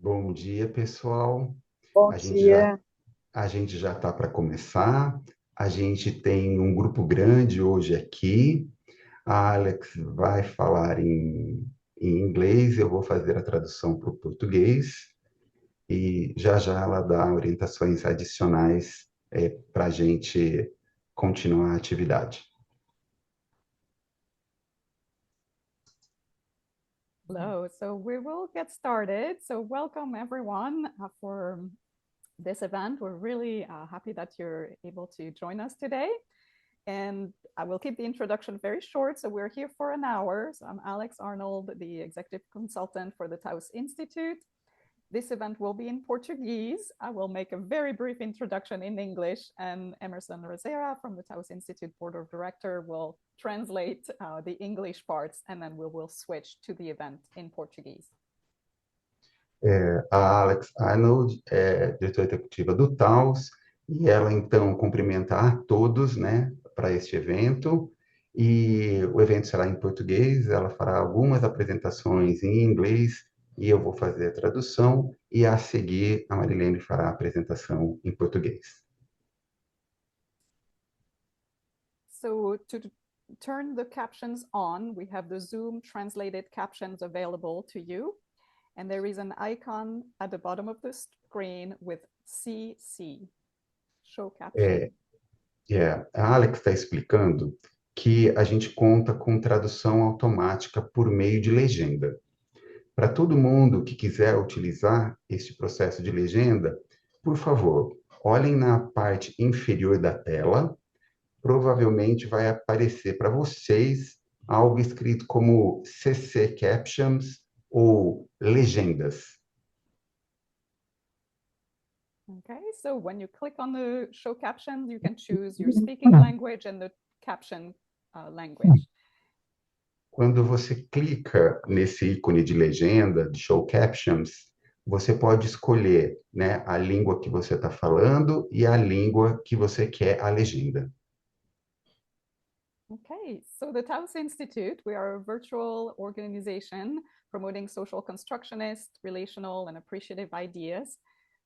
Bom dia, pessoal. Bom A gente já dia. a gente já está para começar. A gente tem um grupo grande hoje aqui. A Alex vai falar em inglês, eu vou fazer a tradução para o português e já já ela dá orientações adicionais para a gente continuar a atividade. Hello, so we will get started. So welcome everyone for this event. We're really happy that you're able to join us today. And I will keep the introduction very short. So we're here for an hour. So I'm Alex Arnold, the executive consultant for the Taos Institute. This event will be in Portuguese. I will make a very brief introduction in English, and Emerson Rosera from the Taos Institute Board of Directors will translate the English parts, and then we will switch to the event in Portuguese. A Alex Arnold é diretora executiva do Taos, e ela então cumprimenta a todos, né, para este evento. E o evento será em português, ela fará algumas apresentações em inglês e eu vou fazer a tradução, e a seguir a Marilene fará a apresentação em português. So to turn the captions on, we have the Zoom translated captions available to you. And there is an icon at the bottom of the screen with CC, Show Caption. A Alex está explicando que a gente conta com tradução automática por meio de legenda. Para todo mundo que quiser utilizar este processo de legenda, por favor, olhem na parte inferior da tela. Provavelmente vai aparecer para vocês algo escrito como CC Captions ou legendas. Okay, so when you click on the show caption, you can choose your speaking language and the caption language. Quando você clica nesse ícone de legenda, de Show Captions, você pode escolher, né, a língua que você está falando e a língua que você quer a legenda. Okay, so the Taos Institute, we are a virtual organization promoting social constructionist, relational, and appreciative ideas.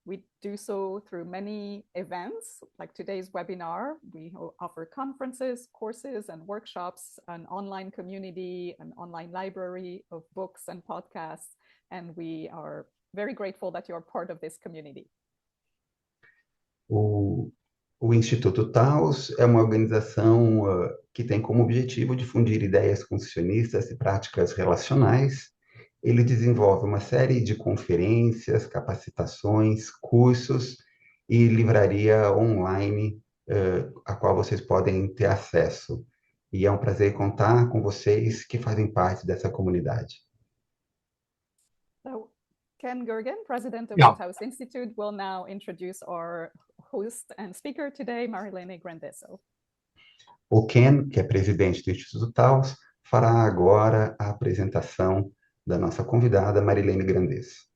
We do so through many events, like today's webinar. We offer conferences, courses, and workshops, an online community, an online library of books and podcasts, and we are very grateful that you're part of this community. O Instituto Taos é uma organização que tem como objetivo difundir ideias confucionistas e práticas relacionais. Ele desenvolve uma série de conferências, capacitações, cursos e livraria online, a qual vocês podem ter acesso. E é um prazer contar com vocês que fazem parte dessa comunidade. So, Ken Gergen, president of Yeah. the Taos Institute, will now introduce our host and speaker today, Marilene Grandesso. O Ken, que é presidente do Instituto Taos, fará agora a apresentação da nossa convidada, Marilene Grandes.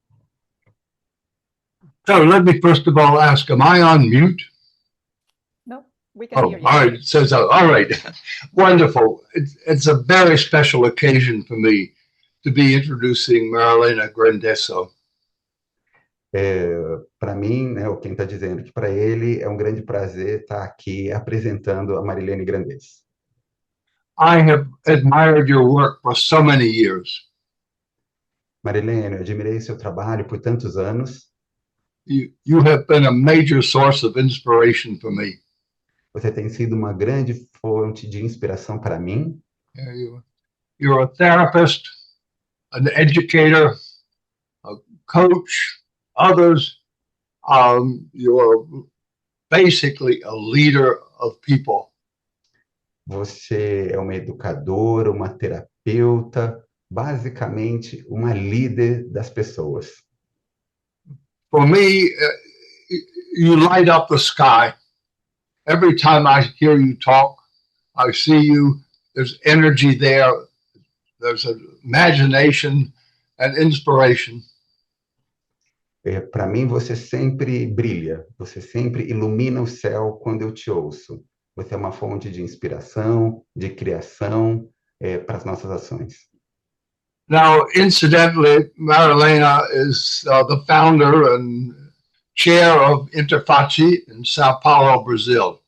So let me first of all ask, am I on mute? No, we can hear you. All right. It says, all right. Wonderful. It's a very special occasion for me to be introducing Marilena Grandesso. Para mim, né, o Ken está dizendo que para ele é um grande prazer estar aqui apresentando a Marilene Grandes. I have admired your work for so many years. Marilene, eu admirei seu trabalho por tantos anos. You have been a major source of inspiration for me. Você tem sido uma grande fonte de inspiração para mim. You're a therapist, an educator, a coach, others. You're basically a leader of people. Você é uma educadora, uma terapeuta, basicamente uma líder das pessoas. For me, you light up the sky. Every time I hear you talk, I see you, there's energy there, there's imagination and inspiration. Para mim, você sempre brilha, você sempre ilumina o céu quando eu te ouço. Você é uma fonte de inspiração, de criação para as nossas ações. Now, incidentally, Marilena is the founder and chair of Interface in Sao Paulo, Brazil.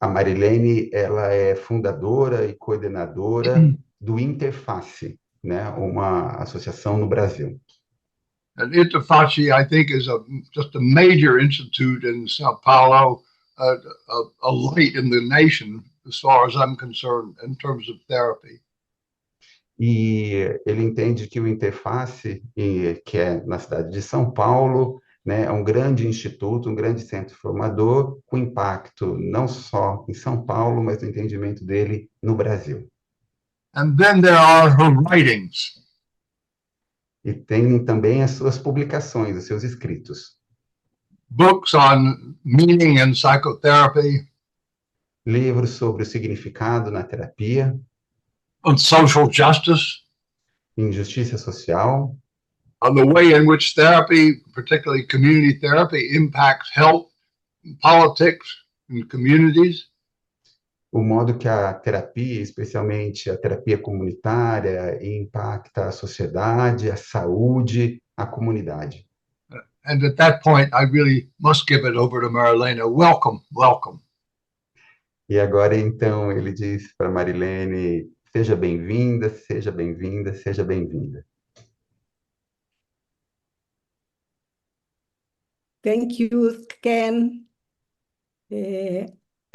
A Marilene, ela é fundadora e coordenadora do Interface, né? Uma associação no Brasil. And Interface, I think, is just a major institute in Sao Paulo, a light in the nation, as far as I'm concerned, in terms of therapy. E ele entende que o Interface, que é na cidade de São Paulo, né, é um grande instituto, um grande centro formador, com impacto não só em São Paulo, mas no entendimento dele no Brasil. And then there are her writings. E tem também as suas publicações, os seus escritos. Books on meaning and psychotherapy, Livros sobre o significado na terapia, on social justice, injustiça social, on the way in which therapy, particularly community therapy, impacts health, politics, and communities. o modo que a terapia, especialmente a terapia comunitária, impacta a sociedade, a saúde, a comunidade. And at that point, I really must give it over to Marilena. Welcome, welcome. E agora, então, ele diz para Marilene, seja bem-vinda, seja bem-vinda, seja bem-vinda. Thank you, Ken.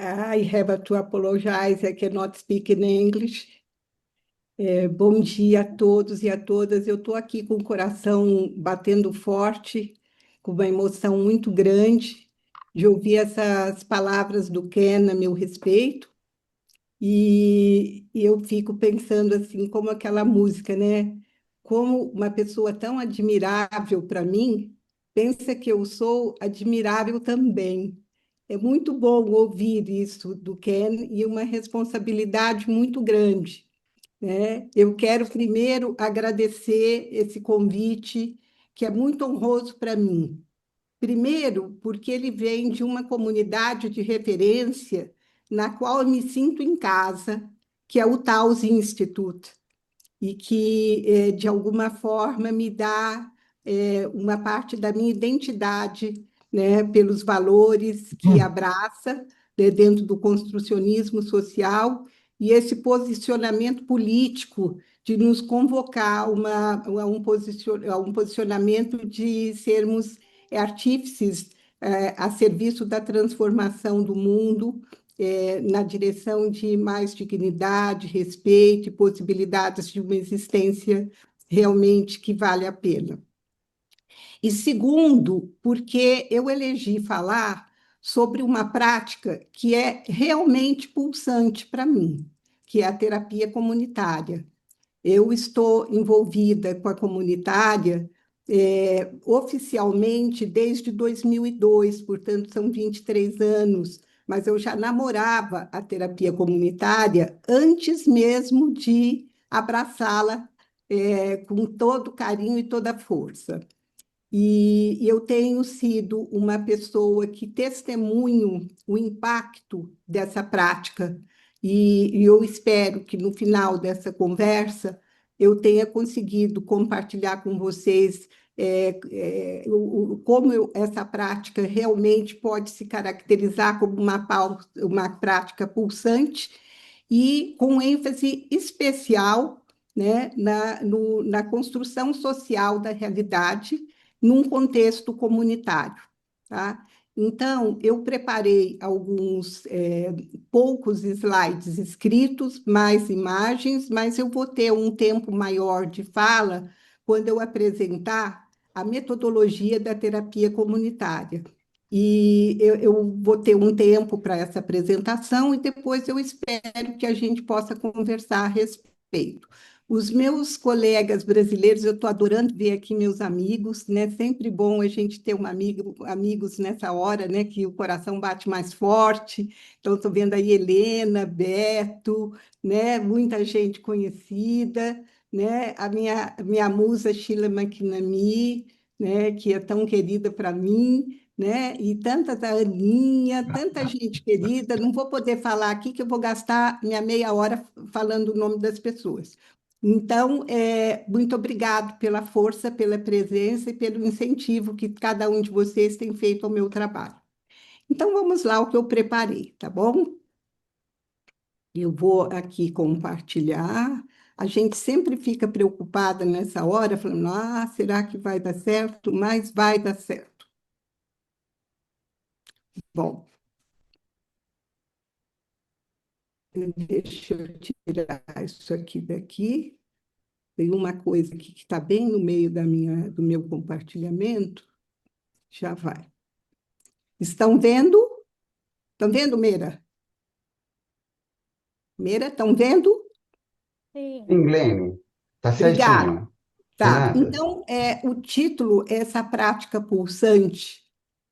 I have to apologize, I cannot speak in English. Bom dia a todos e a todas. Eu estou aqui com o coração batendo forte, com uma emoção muito grande de ouvir essas palavras do Ken a meu respeito. E eu fico pensando assim, como aquela música, né? Como uma pessoa tão admirável para mim, pensa que eu sou admirável também. É muito bom ouvir isso do Ken e uma responsabilidade muito grande, né? Eu quero primeiro agradecer esse convite, que é muito honroso para mim. Primeiro, porque ele vem de uma comunidade de referência na qual eu me sinto em casa, que é o Taos Institute, e que, de alguma forma, me dá uma parte da minha identidade, né, pelos valores que abraça, né, dentro do construcionismo social, e esse posicionamento político de nos convocar a um posicionamento de sermos artífices a serviço da transformação do mundo, na direção de mais dignidade, respeito e possibilidades de uma existência realmente que vale a pena. E segundo, porque eu elegi falar sobre uma prática que é realmente pulsante para mim, que é a terapia comunitária. Eu estou envolvida com a comunitária oficialmente desde 2002, portanto, são 23 anos, mas eu já namorava a terapia comunitária antes mesmo de abraçá-la com todo carinho e toda força. E eu tenho sido uma pessoa que testemunho o impacto dessa prática, e eu espero que no final dessa conversa eu tenha conseguido compartilhar com vocês como essa prática realmente pode se caracterizar como uma prática pulsante e com ênfase especial, né, na construção social da realidade, num contexto comunitário, tá? Então, eu preparei alguns poucos slides escritos, mais imagens, mas eu vou ter um tempo maior de fala quando eu apresentar a metodologia da terapia comunitária. E eu vou ter um tempo para essa apresentação e depois eu espero que a gente possa conversar a respeito. Os meus colegas brasileiros, eu estou adorando ver aqui meus amigos, né? Sempre bom a gente ter amigos nessa hora, né? Que o coração bate mais forte. Então, estou vendo aí Helena, Beto, né? Muita gente conhecida, né? A minha musa Sheila McNamee, né? Que é tão querida para mim, né? E tanta da Aninha, tanta gente querida. Não vou poder falar aqui que eu vou gastar minha meia hora falando o nome das pessoas. Então, muito obrigado pela força, pela presença e pelo incentivo que cada um de vocês tem feito ao meu trabalho. Então, vamos lá, o que eu preparei, tá bom? Eu vou aqui compartilhar. A gente sempre fica preocupada nessa hora, falando, será que vai dar certo? Mas vai dar certo. Bom, deixa eu tirar isso aqui daqui. Tem uma coisa aqui que está bem no meio do meu compartilhamento. Já vai. Estão vendo? Estão vendo, Meira? Meira, estão vendo? Sim, Glene, tá Obrigada. certinho. De Tá. nada. Então, o título é essa prática pulsante,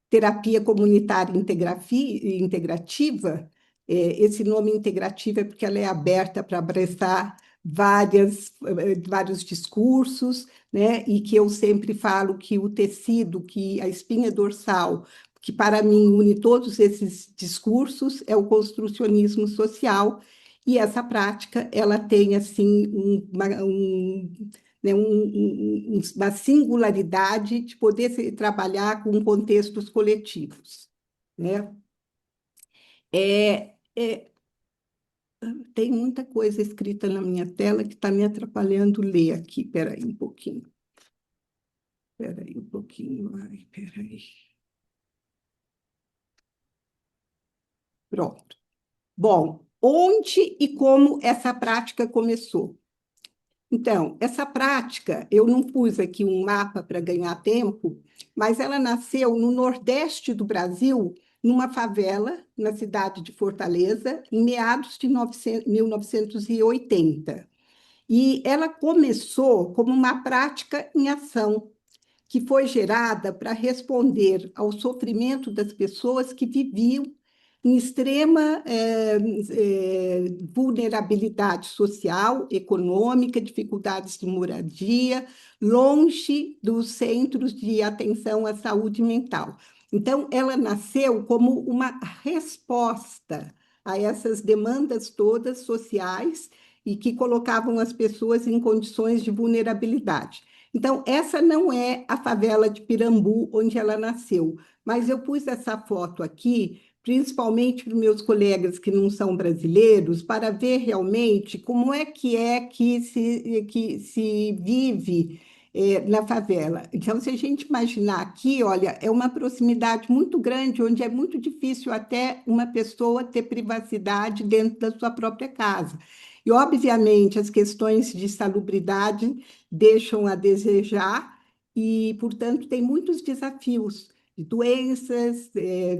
terapia comunitária integrativa. Esse nome integrativa é porque ela é aberta para abraçar vários discursos, né? E que eu sempre falo que o tecido, que a espinha dorsal, que para mim une todos esses discursos, é o construcionismo social. E essa prática, ela tem, assim, né, uma singularidade de poder trabalhar com contextos coletivos, né? É, é, tem muita coisa escrita na minha tela que está me atrapalhando ler aqui. Espera aí um pouquinho. Espera aí um pouquinho. Ai, espera aí. Pronto. Bom, onde e como essa prática começou? Então, essa prática, eu não pus aqui um mapa para ganhar tempo, mas ela nasceu no Nordeste do Brasil, numa favela, na cidade de Fortaleza, em meados de 1980. E ela começou como uma prática em ação, que foi gerada para responder ao sofrimento das pessoas que viviam em extrema vulnerabilidade social, econômica, dificuldades de moradia, longe dos centros de atenção à saúde mental. Então, ela nasceu como uma resposta a essas demandas todas sociais e que colocavam as pessoas em condições de vulnerabilidade. Então, essa não é a favela de Pirambu, onde ela nasceu, mas eu pus essa foto aqui, principalmente para os meus colegas que não são brasileiros, para ver realmente como é que se vive na favela. Então, se a gente imaginar aqui, olha, é uma proximidade muito grande, onde é muito difícil até uma pessoa ter privacidade dentro da sua própria casa. E, obviamente, as questões de salubridade deixam a desejar e, portanto, tem muitos desafios de doenças,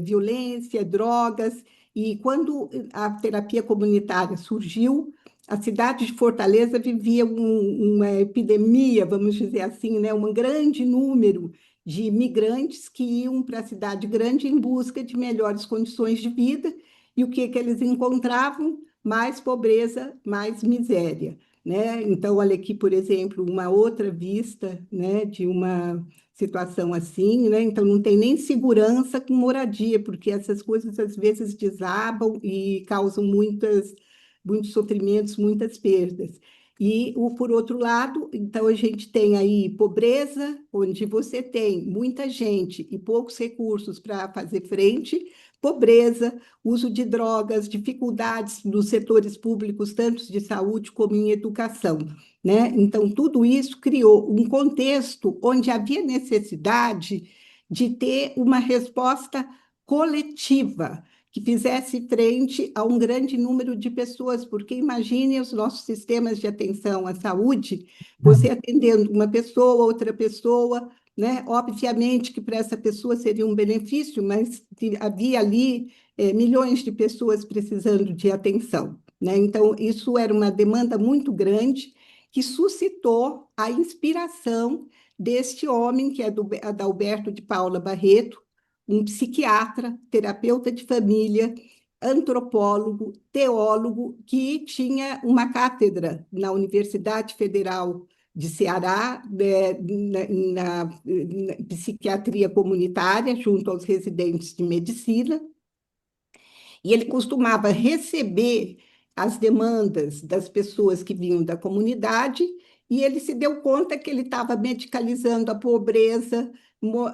violência, drogas. E quando a terapia comunitária surgiu, a cidade de Fortaleza vivia uma epidemia, vamos dizer assim, né? Um grande número de imigrantes que iam para a cidade grande em busca de melhores condições de vida. E o que eles encontravam? Mais pobreza, mais miséria, né? Então, olha aqui, por exemplo, uma outra vista, né, de uma situação assim, né? Então, não tem nem segurança com moradia, porque essas coisas às vezes desabam e causam muitos sofrimentos, muitas perdas. E, por outro lado, então a gente tem aí pobreza, onde você tem muita gente e poucos recursos para fazer frente, pobreza, uso de drogas, dificuldades nos setores públicos, tanto de saúde como em educação, né? Então, tudo isso criou um contexto onde havia necessidade de ter uma resposta coletiva que fizesse frente a um grande número de pessoas, porque imagine os nossos sistemas de atenção à saúde, você atendendo uma pessoa, outra pessoa, né? Obviamente que para essa pessoa seria um benefício, mas havia ali milhões de pessoas precisando de atenção, né? Então, isso era uma demanda muito grande que suscitou a inspiração deste homem, que é do Adalberto de Paula Barreto, um psiquiatra, terapeuta de família, antropólogo, teólogo, que tinha uma cátedra na Universidade Federal de Ceará, na psiquiatria comunitária, junto aos residentes de medicina, e ele costumava receber as demandas das pessoas que vinham da comunidade, e ele se deu conta que ele estava medicalizando a pobreza,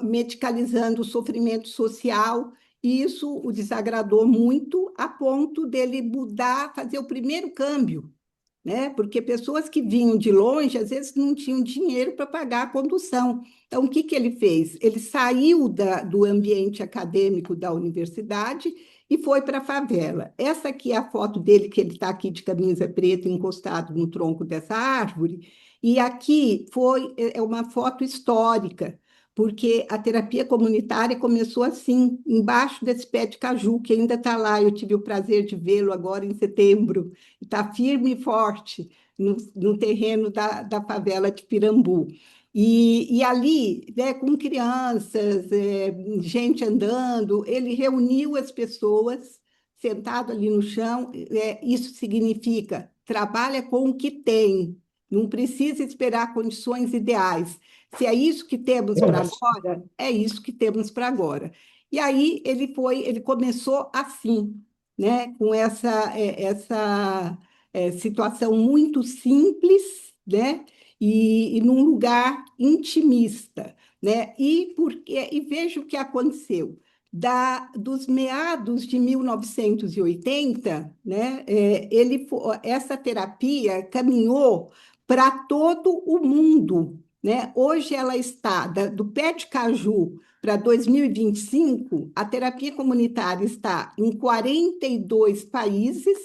medicalizando o sofrimento social, e isso o desagradou muito, a ponto dele mudar, fazer o primeiro câmbio, né? Porque pessoas que vinham de longe, às vezes não tinham dinheiro para pagar a condução. Então, o que que ele fez? Ele saiu do ambiente acadêmico da universidade e foi para a favela. Essa aqui é a foto dele, que ele está aqui de camisa preta, encostado no tronco dessa árvore. E aqui é uma foto histórica, porque a terapia comunitária começou assim, embaixo desse pé de caju, que ainda está lá. Eu tive o prazer de vê-lo agora em setembro. Está firme e forte no terreno da favela de Pirambu. E ali, né, com crianças, gente andando, ele reuniu as pessoas, sentado ali no chão. Isso significa, trabalha com o que tem, não precisa esperar condições ideais. Se é isso que temos para agora, é isso que temos para agora. E aí ele começou assim, né, com essa situação muito simples, né, e num lugar intimista, né, e veja o que aconteceu. Dos meados de 1980, né, essa terapia caminhou para todo o mundo, né? Hoje ela está do pé de caju para 2025, a terapia comunitária está em 42 países,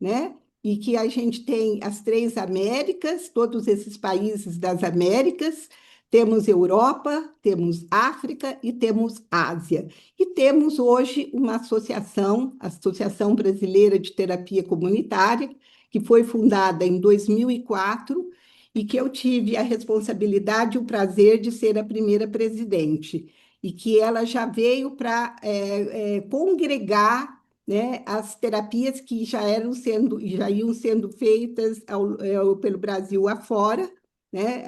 né? E que a gente tem as 3 Américas, todos esses países das Américas, temos Europa, temos África e temos Ásia. E temos hoje uma associação, a Associação Brasileira de Terapia Comunitária, que foi fundada em 2004 e que eu tive a responsabilidade e o prazer de ser a primeira presidente, e que ela já veio para congregar, né, as terapias que já iam sendo feitas pelo Brasil afora, né,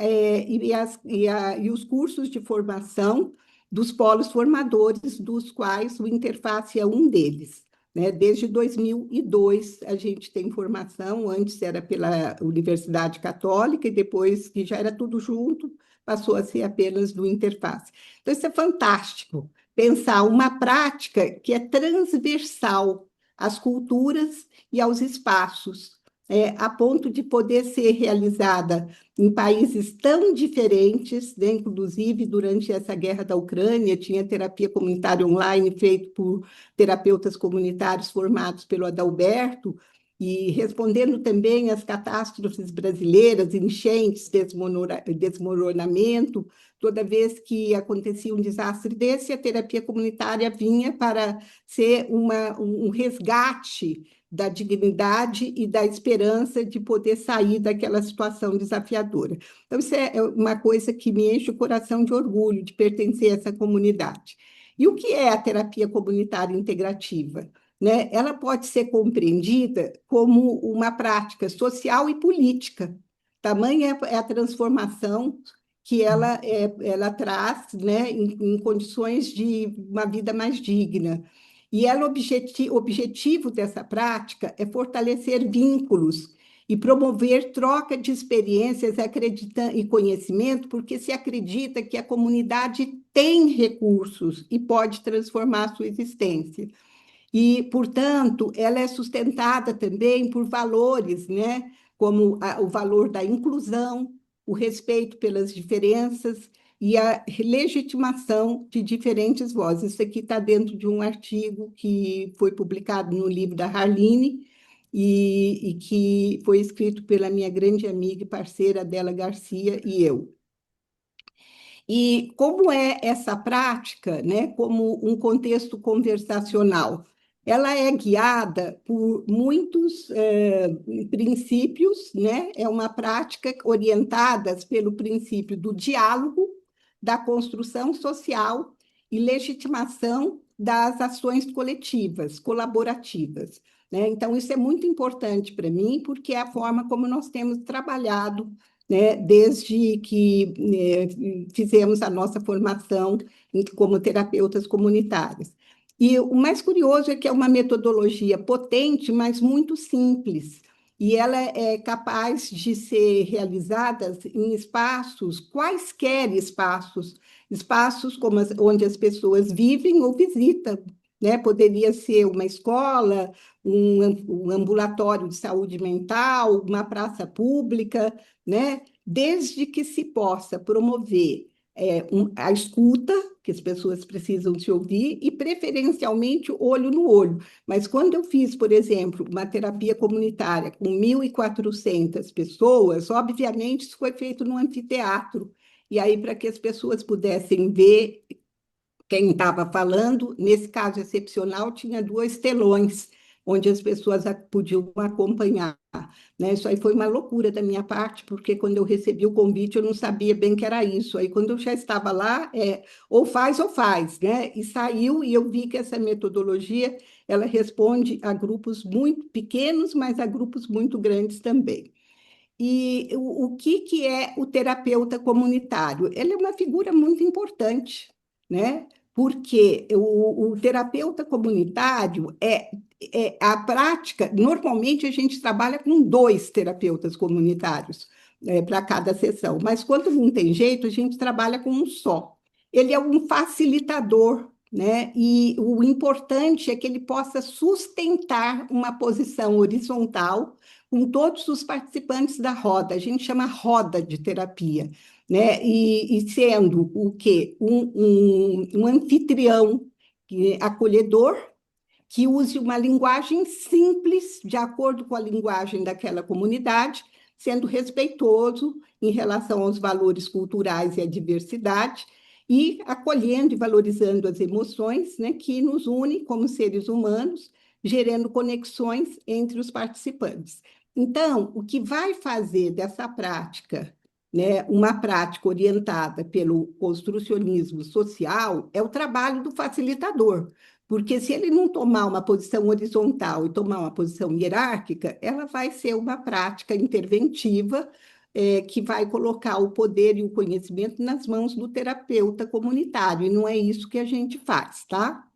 e os cursos de formação dos polos formadores, dos quais o Interface é um deles, né? Desde 2002 a gente tem formação, antes era pela Universidade Católica e depois, que já era tudo junto, passou a ser apenas do Interface. Então, isso é fantástico, pensar uma prática que é transversal às culturas e aos espaços, a ponto de poder ser realizada em países tão diferentes, né? Inclusive, durante essa guerra da Ucrânia, tinha terapia comunitária online feita por terapeutas comunitários formados pelo Adalberto, e respondendo também às catástrofes brasileiras, enchentes, desmoronamento. Toda vez que acontecia um desastre desse, a terapia comunitária vinha para ser um resgate da dignidade e da esperança de poder sair daquela situação desafiadora. Então, isso é uma coisa que me enche o coração de orgulho de pertencer a essa comunidade. E o que é a terapia comunitária integrativa? Né? Ela pode ser compreendida como uma prática social e política. Tamanha é a transformação que ela traz, né, em condições de uma vida mais digna. E o objetivo dessa prática é fortalecer vínculos e promover troca de experiências e conhecimento, porque se acredita que a comunidade tem recursos e pode transformar a sua existência. E, portanto, ela é sustentada também por valores, né, como o valor da inclusão, o respeito pelas diferenças e a legitimação de diferentes vozes. Isso aqui está dentro de um artigo que foi publicado no livro da Harline e que foi escrito pela minha grande amiga e parceira Adela Garcia e eu. E como é essa prática, né, como um contexto conversacional? Ela é guiada por muitos princípios, né? É uma prática orientada pelo princípio do diálogo, da construção social e legitimação das ações coletivas, colaborativas, né? Então, isso é muito importante para mim, porque é a forma como nós temos trabalhado, né, desde que fizemos a nossa formação como terapeutas comunitários. E o mais curioso é que é uma metodologia potente, mas muito simples. E ela é capaz de ser realizada em espaços, quaisquer espaços, espaços como onde as pessoas vivem ou visitam, né? Poderia ser uma escola, um ambulatório de saúde mental, uma praça pública, né? Desde que se possa promover a escuta, que as pessoas precisam se ouvir, e preferencialmente olho no olho. Mas quando eu fiz, por exemplo, uma terapia comunitária com 1.400 pessoas, obviamente isso foi feito num anfiteatro. E aí, para que as pessoas pudessem ver quem estava falando, nesse caso excepcional, tinha dois telões, onde as pessoas podiam acompanhar, né? Isso aí foi uma loucura da minha parte, porque quando eu recebi o convite, eu não sabia bem que era isso. Aí, quando eu já estava lá, ou faz, né? E saiu, e eu vi que essa metodologia, ela responde a grupos muito pequenos, mas a grupos muito grandes também. E o que é o terapeuta comunitário? Ele é uma figura muito importante, né? Porque o terapeuta comunitário é a prática. Normalmente a gente trabalha com dois terapeutas comunitários para cada sessão, mas quando não tem jeito, a gente trabalha com um só. Ele é um facilitador, né? E o importante é que ele possa sustentar uma posição horizontal com todos os participantes da roda. A gente chama roda de terapia, né? E sendo o quê? Um anfitrião acolhedor, que use uma linguagem simples, de acordo com a linguagem daquela comunidade, sendo respeitoso em relação aos valores culturais e à diversidade, e acolhendo e valorizando as emoções, né, que nos unem como seres humanos, gerando conexões entre os participantes. Então, o que vai fazer dessa prática, né, uma prática orientada pelo construcionismo social é o trabalho do facilitador, porque se ele não tomar uma posição horizontal e tomar uma posição hierárquica, ela vai ser uma prática interventiva, que vai colocar o poder e o conhecimento nas mãos do terapeuta comunitário, e não é isso que a gente faz, tá?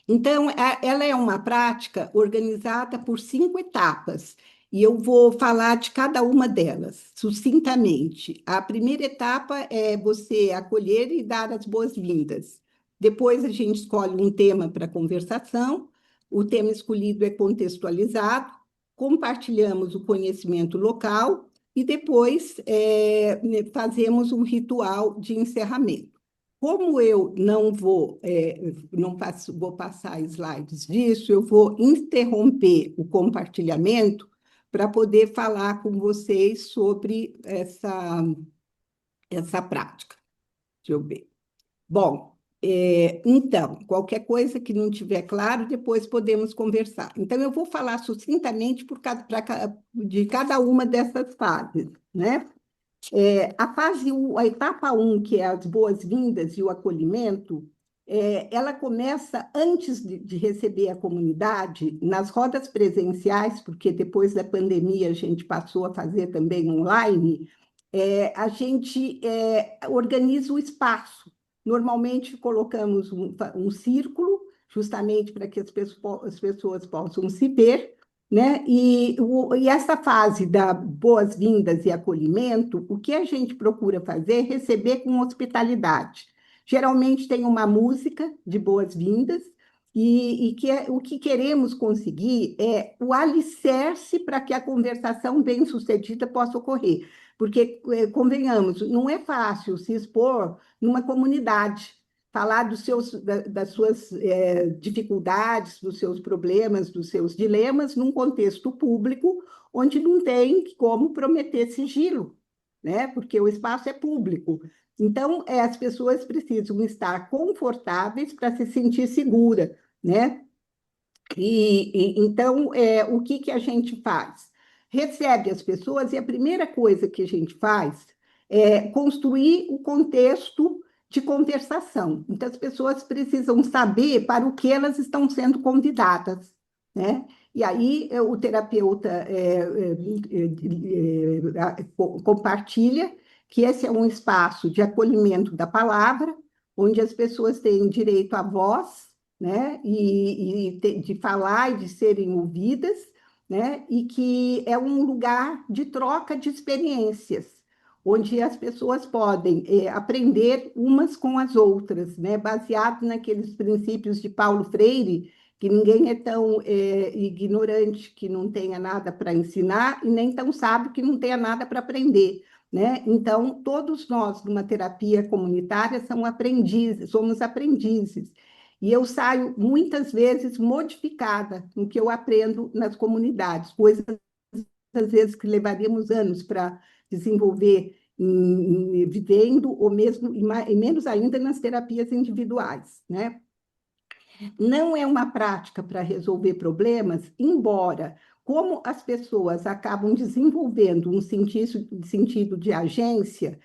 Então, ela é uma prática organizada por 5 etapas, e eu vou falar de cada uma delas, sucintamente. A primeira etapa é você acolher e dar as boas-vindas. Depois, a gente escolhe um tema para conversação, o tema escolhido é contextualizado, compartilhamos o conhecimento local e depois fazemos um ritual de encerramento. Como eu vou passar slides disso, eu vou interromper o compartilhamento para poder falar com vocês sobre essa prática. Deixa eu ver. Bom, então, qualquer coisa que não tiver claro, depois podemos conversar. Então, eu vou falar sucintamente de cada uma dessas fases, né? A etapa 1, que é as boas-vindas e o acolhimento, ela começa antes de receber a comunidade, nas rodas presenciais, porque depois da pandemia a gente passou a fazer também online, a gente organiza o espaço. Normalmente colocamos um círculo, justamente para que as pessoas possam se ver, né? E essa fase da boas-vindas e acolhimento, o que a gente procura fazer é receber com hospitalidade. Geralmente tem uma música de boas-vindas, o que queremos conseguir é o alicerce para que a conversação bem-sucedida possa ocorrer. Porque, convenhamos, não é fácil se expor numa comunidade, falar das suas dificuldades, dos seus problemas, dos seus dilemas, num contexto público, onde não tem como prometer sigilo, né? Porque o espaço é público. Então, as pessoas precisam estar confortáveis para se sentir segura, né? Então, o que a gente faz? Recebe as pessoas e a primeira coisa que a gente faz é construir o contexto de conversação. Então, as pessoas precisam saber para o que elas estão sendo convidadas, né? E aí, o terapeuta compartilha que esse é um espaço de acolhimento da palavra, onde as pessoas têm direito à voz, né? De falar e de serem ouvidas, né? E que é um lugar de troca de experiências, onde as pessoas podem aprender umas com as outras, né? Baseado naqueles princípios de Paulo Freire, que ninguém é tão ignorante que não tenha nada para ensinar e nem tão sábio que não tenha nada para aprender, né? Então, todos nós, numa terapia comunitária, somos aprendizes. E eu saio muitas vezes modificada no que eu aprendo nas comunidades, coisas às vezes que levaríamos anos para desenvolver vivendo, ou mesmo, e menos ainda nas terapias individuais, né? Não é uma prática para resolver problemas, embora, como as pessoas acabam desenvolvendo um sentido de agência,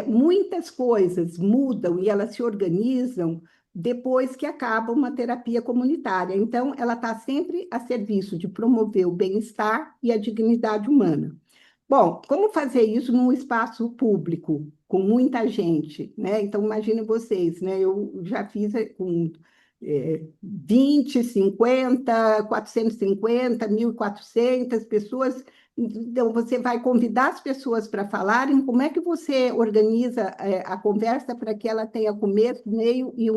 muitas coisas mudam e elas se organizam depois que acaba uma terapia comunitária. Então, ela está sempre a serviço de promover o bem-estar e a dignidade humana. Bom, como fazer isso num espaço público, com muita gente, né? Então, imagine vocês, né? Eu já fiz com 20, 50, 450, 1.400 pessoas. Então, você vai convidar as pessoas para falarem. Como é que você organiza a conversa para que ela tenha começo, meio e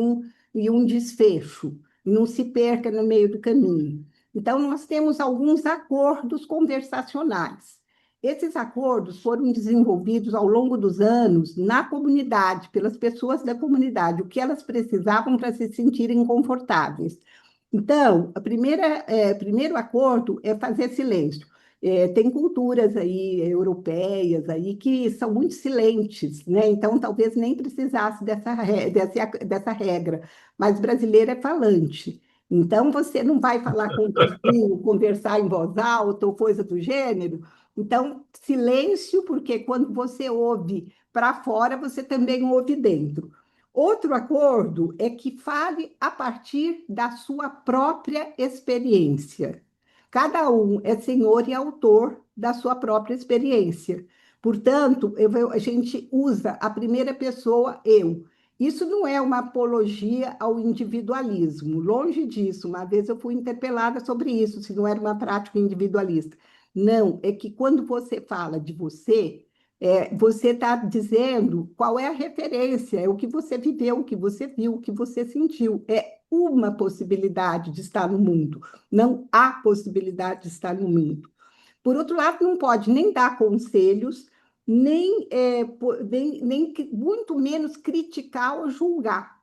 um desfecho, e não se perca no meio do caminho? Então, nós temos alguns acordos conversacionais. Esses acordos foram desenvolvidos ao longo dos anos na comunidade, pelas pessoas da comunidade, o que elas precisavam para se sentirem confortáveis. Então, primeiro acordo é fazer silêncio. Tem culturas aí europeias aí que são muito silentes, né? Então talvez nem precisasse dessa regra, mas brasileiro é falante. Então você não vai falar com o vizinho, conversar em voz alta ou coisa do gênero. Então, silêncio, porque quando você ouve para fora, você também ouve dentro. Outro acordo é que fale a partir da sua própria experiência. Cada um é senhor e autor da sua própria experiência. Portanto, a gente usa a primeira pessoa, eu. Isso não é uma apologia ao individualismo, longe disso. Uma vez eu fui interpelada sobre isso, se não era uma prática individualista. Não, é que quando você fala de você, você está dizendo qual é a referência, é o que você viveu, o que você viu, o que você sentiu. É uma possibilidade de estar no mundo, não há possibilidade de estar no mundo. Por outro lado, não pode nem dar conselhos, nem muito menos criticar ou julgar,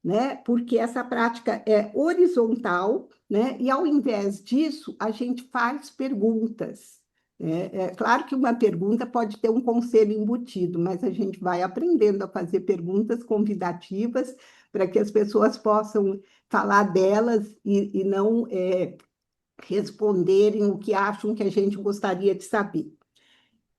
né? Porque essa prática é horizontal, né? E ao invés disso, a gente faz perguntas. É claro que uma pergunta pode ter um conselho embutido, mas a gente vai aprendendo a fazer perguntas convidativas para que as pessoas possam falar delas e não responderem o que acham que a gente gostaria de saber.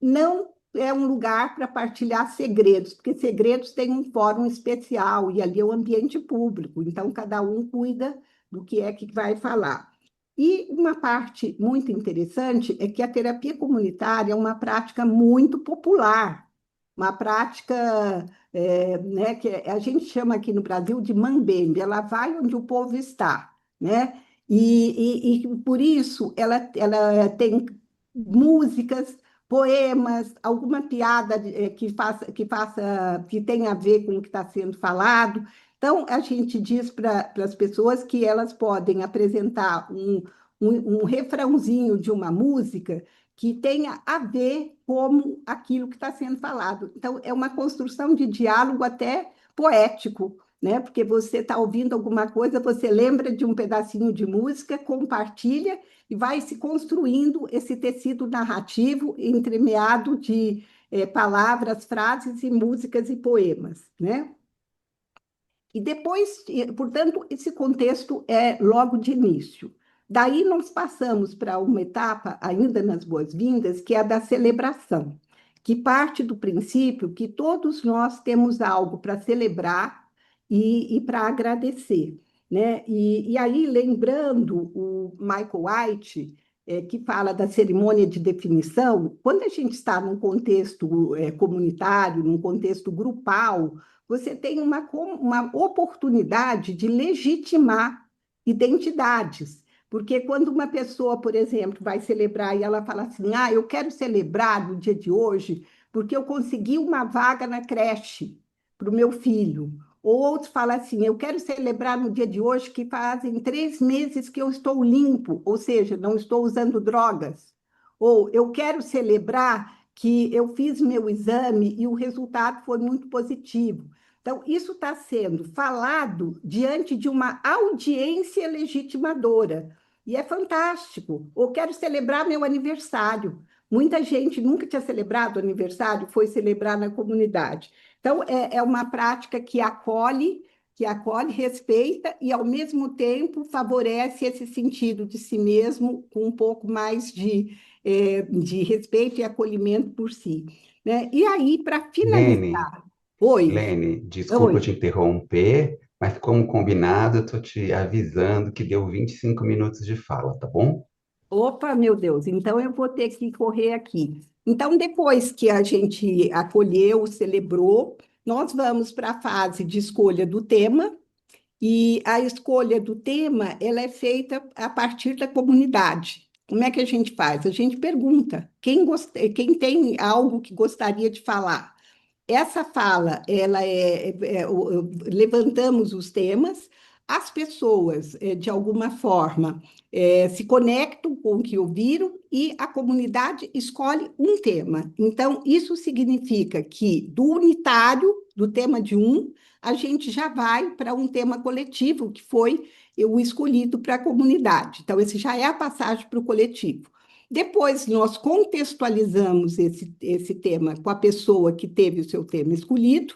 Não é um lugar para partilhar segredos, porque segredos têm um fórum especial e ali é um ambiente público, então cada um cuida do que é que vai falar. E uma parte muito interessante é que a terapia comunitária é uma prática muito popular, uma prática né, que a gente chama aqui no Brasil de mambembe, ela vai onde o povo está, né? E por isso ela tem músicas, poemas, alguma piada que tenha a ver com o que está sendo falado. Então, a gente diz para as pessoas que elas podem apresentar um refrãozinho de uma música que tenha a ver com aquilo que está sendo falado. Então, é uma construção de diálogo até poético, né? Porque você está ouvindo alguma coisa, você lembra de um pedacinho de música, compartilha e vai se construindo esse tecido narrativo entremeado de palavras, frases e músicas e poemas, né? E depois, portanto, esse contexto é logo de início. Daí nós passamos para uma etapa, ainda nas boas-vindas, que é a da celebração, que parte do princípio que todos nós temos algo para celebrar e para agradecer, né? E aí, lembrando o Michael White, que fala da cerimônia de definição, quando a gente está num contexto comunitário, num contexto grupal, você tem uma oportunidade de legitimar identidades. Porque quando uma pessoa, por exemplo, vai celebrar e ela fala assim, eu quero celebrar no dia de hoje porque eu consegui uma vaga na creche para o meu filho. Ou outros falam assim, eu quero celebrar no dia de hoje que fazem 3 meses que eu estou limpo, ou seja, não estou usando drogas. Ou eu quero celebrar que eu fiz meu exame e o resultado foi muito positivo. Então, isso está sendo falado diante de uma audiência legitimadora. E é fantástico. Eu quero celebrar meu aniversário. Muita gente nunca tinha celebrado o aniversário, foi celebrar na comunidade. Então, é uma prática que acolhe, respeita e, ao mesmo tempo, favorece esse sentido de si mesmo com um pouco mais de respeito e acolhimento por si. Né? E aí, para Lene, finalizar, oi, Lene, desculpa te oi. interromper, mas como combinado, eu estou te avisando que deu 25 minutos de fala, tá bom? Opa, meu Deus, então eu vou ter que correr aqui. Então, depois que a gente acolheu, celebrou, nós vamos para a fase de escolha do tema, e a escolha do tema, ela é feita a partir da comunidade. Como é que a gente faz? A gente pergunta quem tem algo que gostaria de falar. Essa fala, levantamos os temas, as pessoas, de alguma forma, se conectam com o que ouviram e a comunidade escolhe um tema. Então, isso significa que do unitário, do tema de um, a gente já vai para um tema coletivo, que foi o escolhido para a comunidade. Então, esse já é a passagem para o coletivo. Depois, nós contextualizamos esse tema com a pessoa que teve o seu tema escolhido,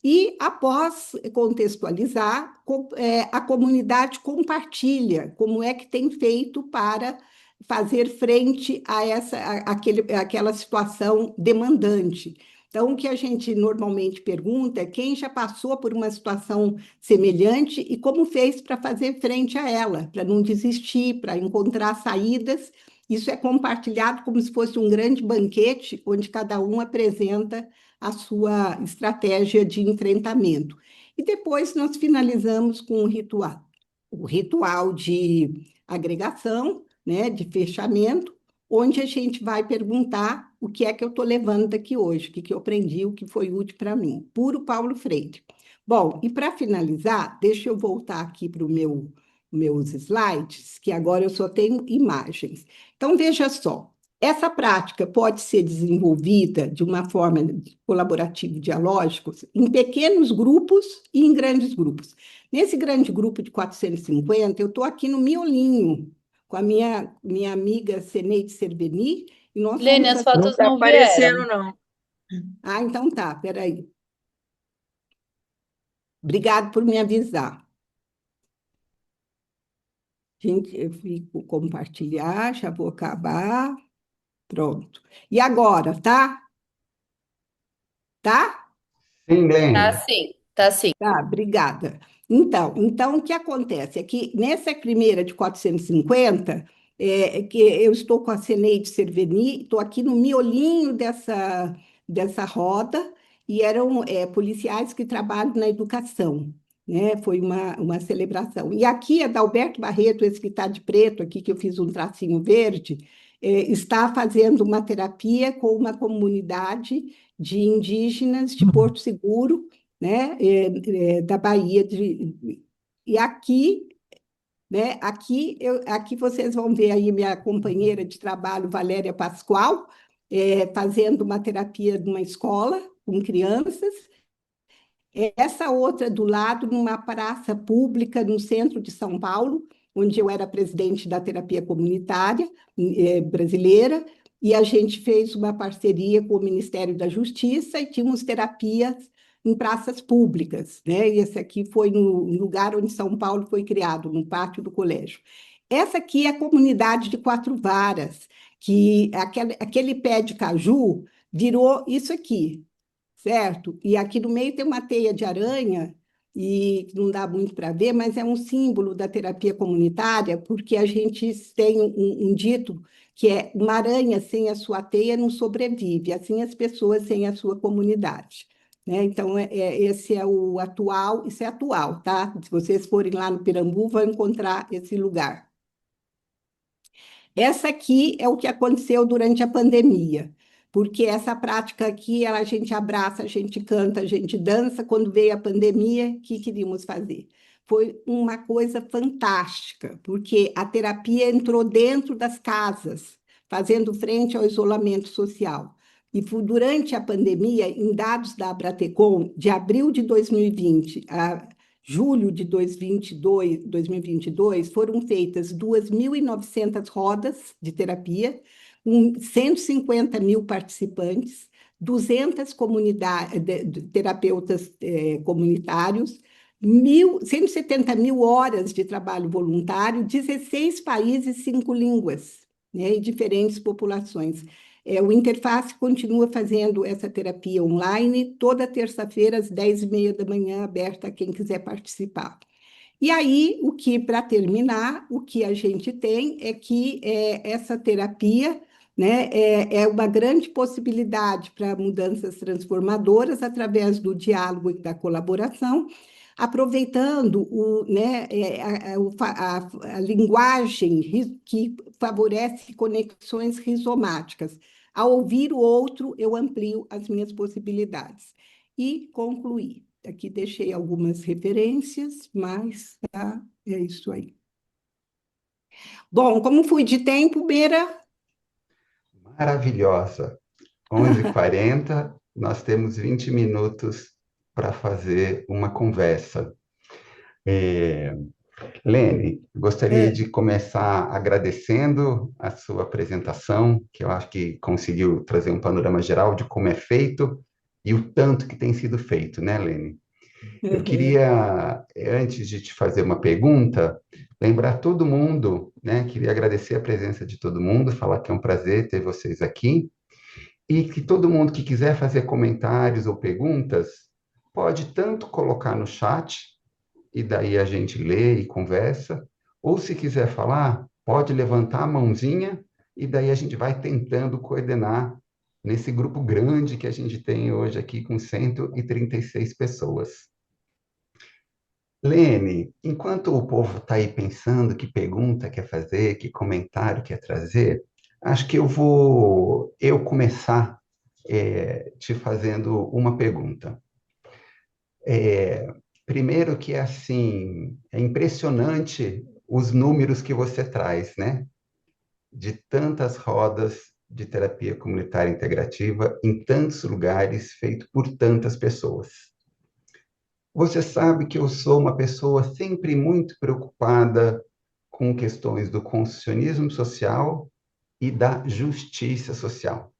e, após contextualizar, a comunidade compartilha como é que tem feito para fazer frente a aquela situação demandante. Então, o que a gente normalmente pergunta é quem já passou por uma situação semelhante e como fez para fazer frente a ela, para não desistir, para encontrar saídas. Isso é compartilhado como se fosse um grande banquete, onde cada um apresenta a sua estratégia de enfrentamento. E depois nós finalizamos com o ritual de agregação, né, de fechamento, onde a gente vai perguntar o que é que eu estou levando daqui hoje, o que eu aprendi, o que foi útil para mim. Puro Paulo Freire. Bom, e para finalizar, deixa eu voltar aqui para os meus slides, que agora eu só tenho imagens. Então, veja só, essa prática pode ser desenvolvida de uma forma colaborativa e dialógica em pequenos grupos e em grandes grupos. Nesse grande grupo de 450, eu estou aqui no miolinho, com a minha amiga Seneide Cerveni, e nós Lene, vamos as fazer... Não fotos está não vieram. aparecendo, não. Ah, então tá, peraí. Obrigado por me avisar. Gente, eu fico compartilhar, já vou acabar. Pronto. E agora, tá? Tá? Sim, Tá Lene. sim, tá sim. Tá, obrigada. Então, o que acontece é que nessa primeira de 450, que eu estou com a Seneide Cerveni, estou aqui no miolinho dessa roda, e eram policiais que trabalham na educação, né? Foi uma celebração. E aqui é Dalberto Barreto, esse que está de preto aqui, que eu fiz um tracinho verde, está fazendo uma terapia com uma comunidade de indígenas de Porto Seguro, né, da Bahia e aqui, né, aqui vocês vão ver aí minha companheira de trabalho, Valéria Pascoal, fazendo uma terapia numa escola com crianças. Essa outra do lado, numa praça pública no centro de São Paulo, onde eu era presidente da terapia comunitária brasileira, e a gente fez uma parceria com o Ministério da Justiça e tínhamos terapias em praças públicas, né? E esse aqui foi no lugar onde São Paulo foi criado, no pátio do colégio. Essa aqui é a comunidade de Quatro Varas, que aquele pé de caju virou isso aqui, certo? E aqui no meio tem uma teia de aranha, e não dá muito para ver, mas é um símbolo da terapia comunitária, porque a gente tem um dito que é uma aranha sem a sua teia não sobrevive, assim as pessoas sem a sua comunidade. né? Então, esse é o atual, isso é atual, tá? Se vocês forem lá no Pirambu, vão encontrar esse lugar. Essa aqui é o que aconteceu durante a pandemia, porque essa prática aqui, a gente abraça, a gente canta, a gente dança. Quando veio a pandemia, o que queríamos fazer? Foi uma coisa fantástica, porque a terapia entrou dentro das casas, fazendo frente ao isolamento social. E foi durante a pandemia, em dados da Abratecon, de abril de 2020 a julho de 2022, foram feitas 2.900 rodas de terapia, com 150 mil participantes, 200 terapeutas comunitários, 170 mil horas de trabalho voluntário, 16 países, 5 línguas, né, e diferentes populações. O Interface continua fazendo essa terapia online, toda terça-feira, às 10h30 da manhã, aberta a quem quiser participar. E aí, para terminar, o que a gente tem é que essa terapia, né, é uma grande possibilidade para mudanças transformadoras através do diálogo e da colaboração, aproveitando né, a linguagem que favorece conexões rizomáticas. Ao ouvir o outro, eu amplio as minhas possibilidades. E concluir. Aqui deixei algumas referências, mas tá, é isso aí. Bom, como fui de tempo, Beira? Maravilhosa. 11h40, nós temos 20 minutos para fazer uma conversa. Lene, gostaria de começar agradecendo a sua apresentação, que eu acho que conseguiu trazer um panorama geral de como é feito e o tanto que tem sido feito, né, Lene? Eu queria, antes de te fazer uma pergunta, lembrar todo mundo, né? Queria agradecer a presença de todo mundo, falar que é um prazer ter vocês aqui, e que todo mundo que quiser fazer comentários ou perguntas, pode tanto colocar no chat, e daí a gente lê e conversa, ou se quiser falar, pode levantar a mãozinha, e daí a gente vai tentando coordenar nesse grupo grande que a gente tem hoje aqui com 136 pessoas. Lene, enquanto o povo está aí pensando que pergunta quer fazer, que comentário quer trazer, acho que eu vou começar te fazendo uma pergunta. Primeiro que assim, é impressionante os números que você traz, né? De tantas rodas de terapia comunitária integrativa em tantos lugares, feito por tantas pessoas. Você sabe que eu sou uma pessoa sempre muito preocupada com questões do construcionismo social e da justiça social.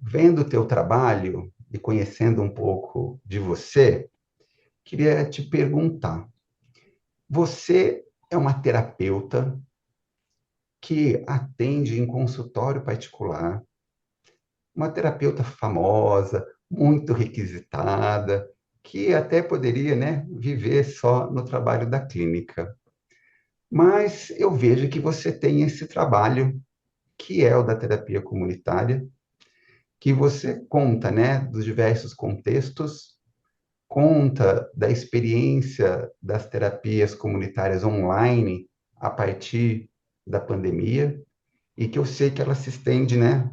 Vendo o teu trabalho e conhecendo um pouco de você, queria te perguntar: você é uma terapeuta que atende em consultório particular, uma terapeuta famosa, muito requisitada, que até poderia, né, viver só no trabalho da clínica. Mas eu vejo que você tem esse trabalho, que é o da terapia comunitária, que você conta, né, dos diversos contextos, conta da experiência das terapias comunitárias online a partir da pandemia, e que eu sei que ela se estende, né,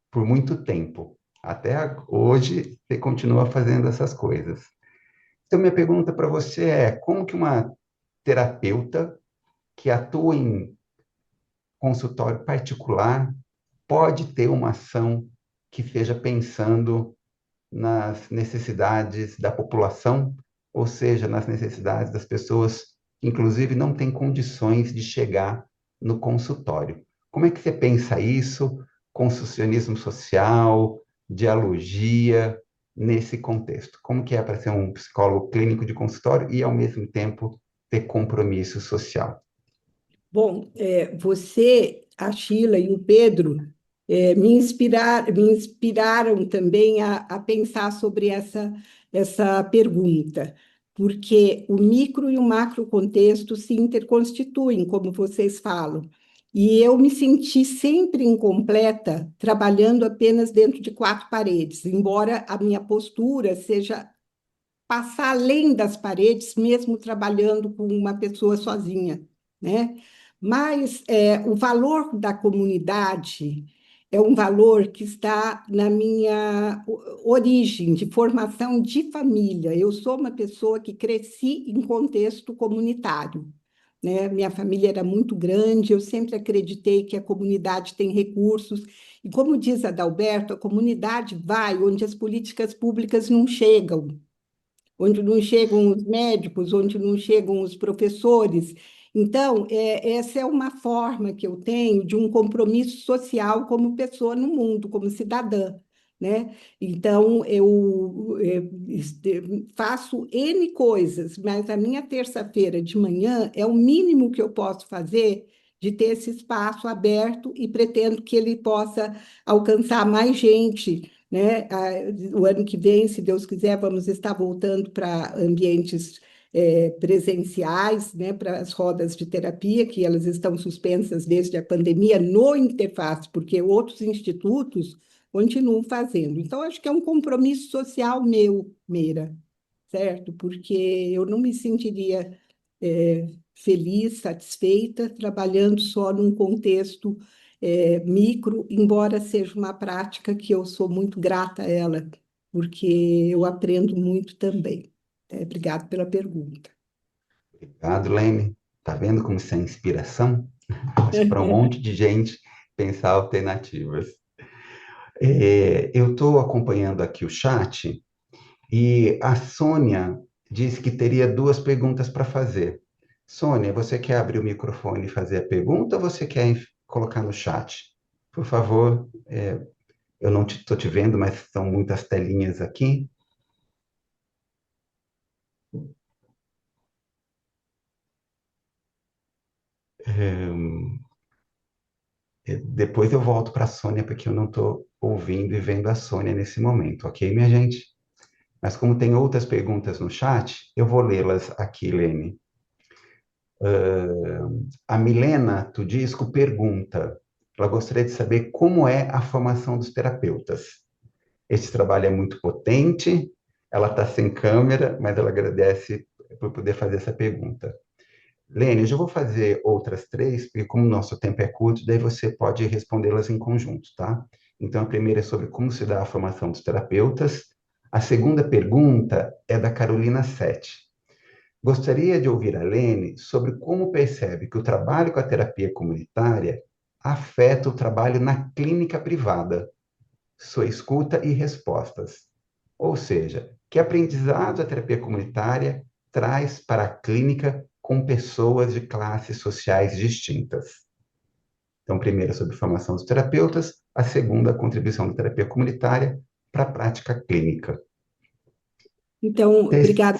por muito tempo. Até hoje, você continua fazendo essas coisas. Então, minha pergunta para você é: como que uma terapeuta que atua em consultório particular pode ter uma ação que esteja pensando nas necessidades da população, ou seja, nas necessidades das pessoas que, inclusive, não têm condições de chegar no consultório? Como é que você pensa isso? Construcionismo social, dialogia, nesse contexto? Como que é para ser um psicólogo clínico de consultório e, ao mesmo tempo, ter compromisso social? Bom, você, a Sheila e o Pedro me inspiraram também a pensar sobre essa pergunta, porque o micro e o macro contexto se interconstituem, como vocês falam. E eu me senti sempre incompleta trabalhando apenas dentro de quatro paredes, embora a minha postura seja passar além das paredes, mesmo trabalhando com uma pessoa sozinha, né? Mas o valor da comunidade é um valor que está na minha origem de formação de família. Eu sou uma pessoa que cresci em contexto comunitário, né? Minha família era muito grande, eu sempre acreditei que a comunidade tem recursos, e como diz Adalberto, a comunidade vai onde as políticas públicas não chegam, onde não chegam os médicos, onde não chegam os professores. Então, essa é uma forma que eu tenho de um compromisso social como pessoa no mundo, como cidadã, né? Então, eu faço N coisas, mas a minha terça-feira de manhã é o mínimo que eu posso fazer de ter esse espaço aberto e pretendo que ele possa alcançar mais gente, né? O ano que vem, se Deus quiser, vamos estar voltando para ambientes presenciais, né? Para as rodas de terapia, que elas estão suspensas desde a pandemia no Interface, porque outros institutos continuam fazendo. Então, acho que é um compromisso social meu, Meira, certo? Porque eu não me sentiria feliz, satisfeita, trabalhando só num contexto micro, embora seja uma prática que eu sou muito grata a ela, porque eu aprendo muito também. Obrigado pela pergunta. Obrigado, Lene. Tá vendo como isso é inspiração? Para um monte de gente pensar alternativas. Eu estou acompanhando aqui o chat e a Sônia disse que teria duas perguntas para fazer. Sônia, você quer abrir o microfone e fazer a pergunta ou você quer colocar no chat? Por favor, eu não estou te vendo, mas são muitas telinhas aqui. Depois eu volto para a Sônia, porque eu não estou ouvindo e vendo a Sônia nesse momento, ok, minha gente? Mas como tem outras perguntas no chat, eu vou lê-las aqui, Lene. A Milena Tudisco pergunta, ela gostaria de saber como é a formação dos terapeutas. Esse trabalho é muito potente, ela está sem câmera, mas ela agradece por poder fazer essa pergunta. Lene, eu já vou fazer outras três, porque como o nosso tempo é curto, daí você pode respondê-las em conjunto, tá? Então, a primeira é sobre como se dá a formação dos terapeutas. A segunda pergunta é da Carolina Sete. Gostaria de ouvir a Lene sobre como percebe que o trabalho com a terapia comunitária afeta o trabalho na clínica privada, sua escuta e respostas. Ou seja, que aprendizado a terapia comunitária traz para a clínica com pessoas de classes sociais distintas. Então, primeiro sobre formação dos terapeutas, a segunda, a contribuição da terapia comunitária para a prática clínica. Então, obrigada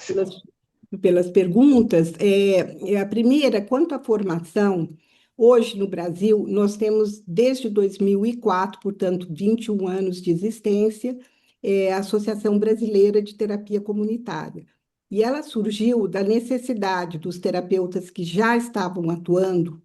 pelas perguntas. A primeira, quanto à formação, hoje no Brasil, nós temos desde 2004, portanto, 21 anos de existência, a Associação Brasileira de Terapia Comunitária. E ela surgiu da necessidade dos terapeutas que já estavam atuando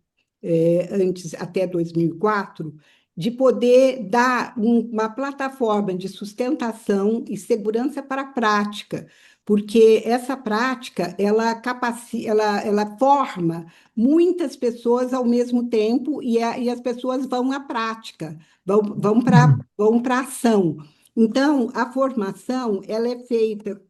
antes, até 2004, de poder dar uma plataforma de sustentação e segurança para a prática, porque essa prática ela forma muitas pessoas ao mesmo tempo e as pessoas vão à prática, vão para a ação. Então, a formação ela é feita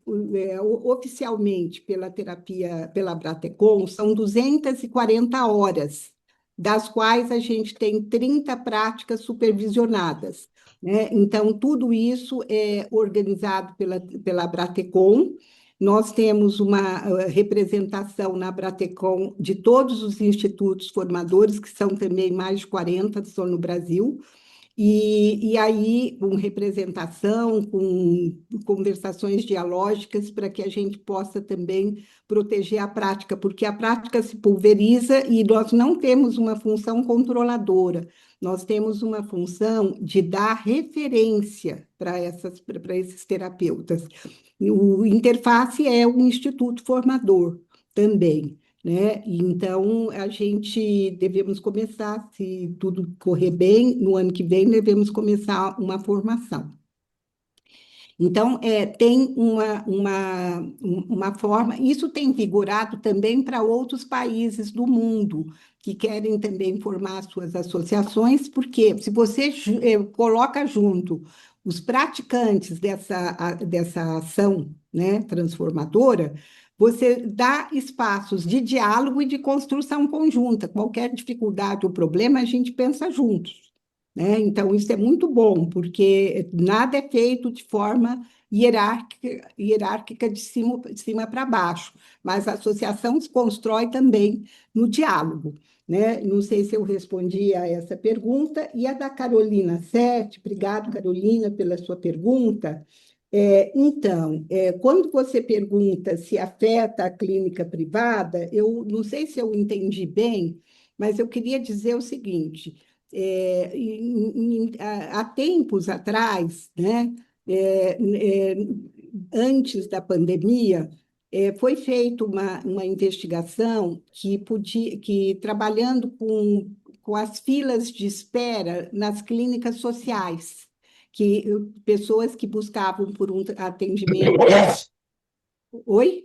oficialmente pela terapia, pela Bratecom, são 240 horas, das quais a gente tem 30 práticas supervisionadas, né? Então, tudo isso é organizado pela Bratecom. Nós temos uma representação na Bratecom de todos os institutos formadores, que são também mais de 40, só no Brasil, e aí, com representação, com conversações dialógicas, para que a gente possa também proteger a prática, porque a prática se pulveriza e nós não temos uma função controladora, nós temos uma função de dar referência para esses terapeutas. O Interface é um instituto formador também, né? E então, a gente devemos começar, se tudo correr bem, no ano que vem, devemos começar uma formação. Então, tem uma forma, isso tem vigorado também para outros países do mundo, que querem também formar suas associações, porque se você coloca junto os praticantes dessa ação, né, transformadora, você dá espaços de diálogo e de construção conjunta. Qualquer dificuldade ou problema, a gente pensa juntos, né? Então, isso é muito bom, porque nada é feito de forma hierárquica de cima para baixo, mas a associação se constrói também no diálogo, né? Não sei se eu respondi a essa pergunta, e a da Carolina Sete, obrigado, Carolina, pela sua pergunta. Então, quando você pergunta se afeta a clínica privada, eu não sei se eu entendi bem, mas eu queria dizer o seguinte: há tempos atrás, né, antes da pandemia, foi feita uma investigação que trabalhando com as filas de espera nas clínicas sociais, que pessoas que buscavam por um atendimento. Oi?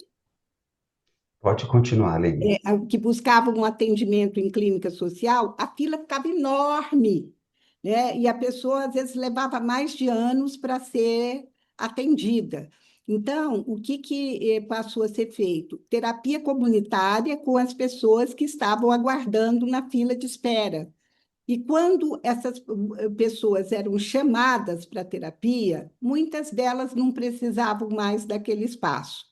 Pode continuar, Lene. Que buscavam um atendimento em clínica social, a fila ficava enorme, né? E a pessoa, às vezes, levava mais de anos para ser atendida. Então, o que passou a ser feito? Terapia comunitária com as pessoas que estavam aguardando na fila de espera. E quando essas pessoas eram chamadas para terapia, muitas delas não precisavam mais daquele espaço.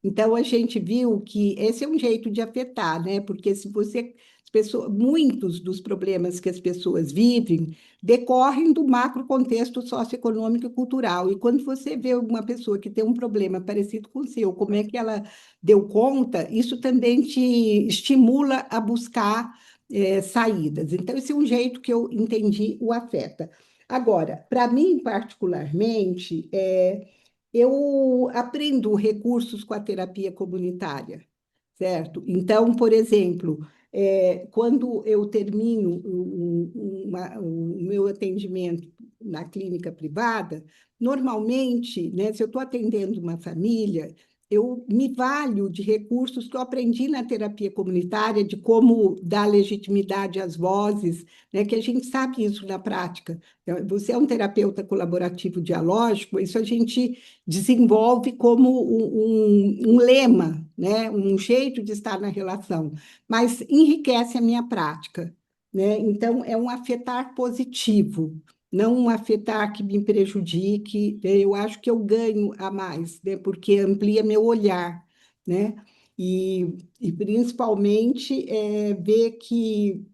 Então, a gente viu que esse é um jeito de afetar, né? Porque se você, muitos dos problemas que as pessoas vivem decorrem do macro contexto socioeconômico e cultural. E quando você vê uma pessoa que tem um problema parecido com o seu, como é que ela deu conta, isso também te estimula a buscar saídas. Então, esse é um jeito que eu entendi o afeta. Agora, para mim, particularmente, eu aprendo recursos com a terapia comunitária, certo? Então, por exemplo, quando eu termino o meu atendimento na clínica privada, normalmente, né, se eu estou atendendo uma família, eu me valho de recursos que eu aprendi na terapia comunitária, de como dar legitimidade às vozes, né, que a gente sabe isso na prática. Então, você é um terapeuta colaborativo dialógico, isso a gente desenvolve como um lema, né, um jeito de estar na relação, mas enriquece a minha prática, né? Então, é um afetar positivo, não um afetar que me prejudique. Eu acho que eu ganho a mais, né? Porque amplia meu olhar, né? E principalmente ver que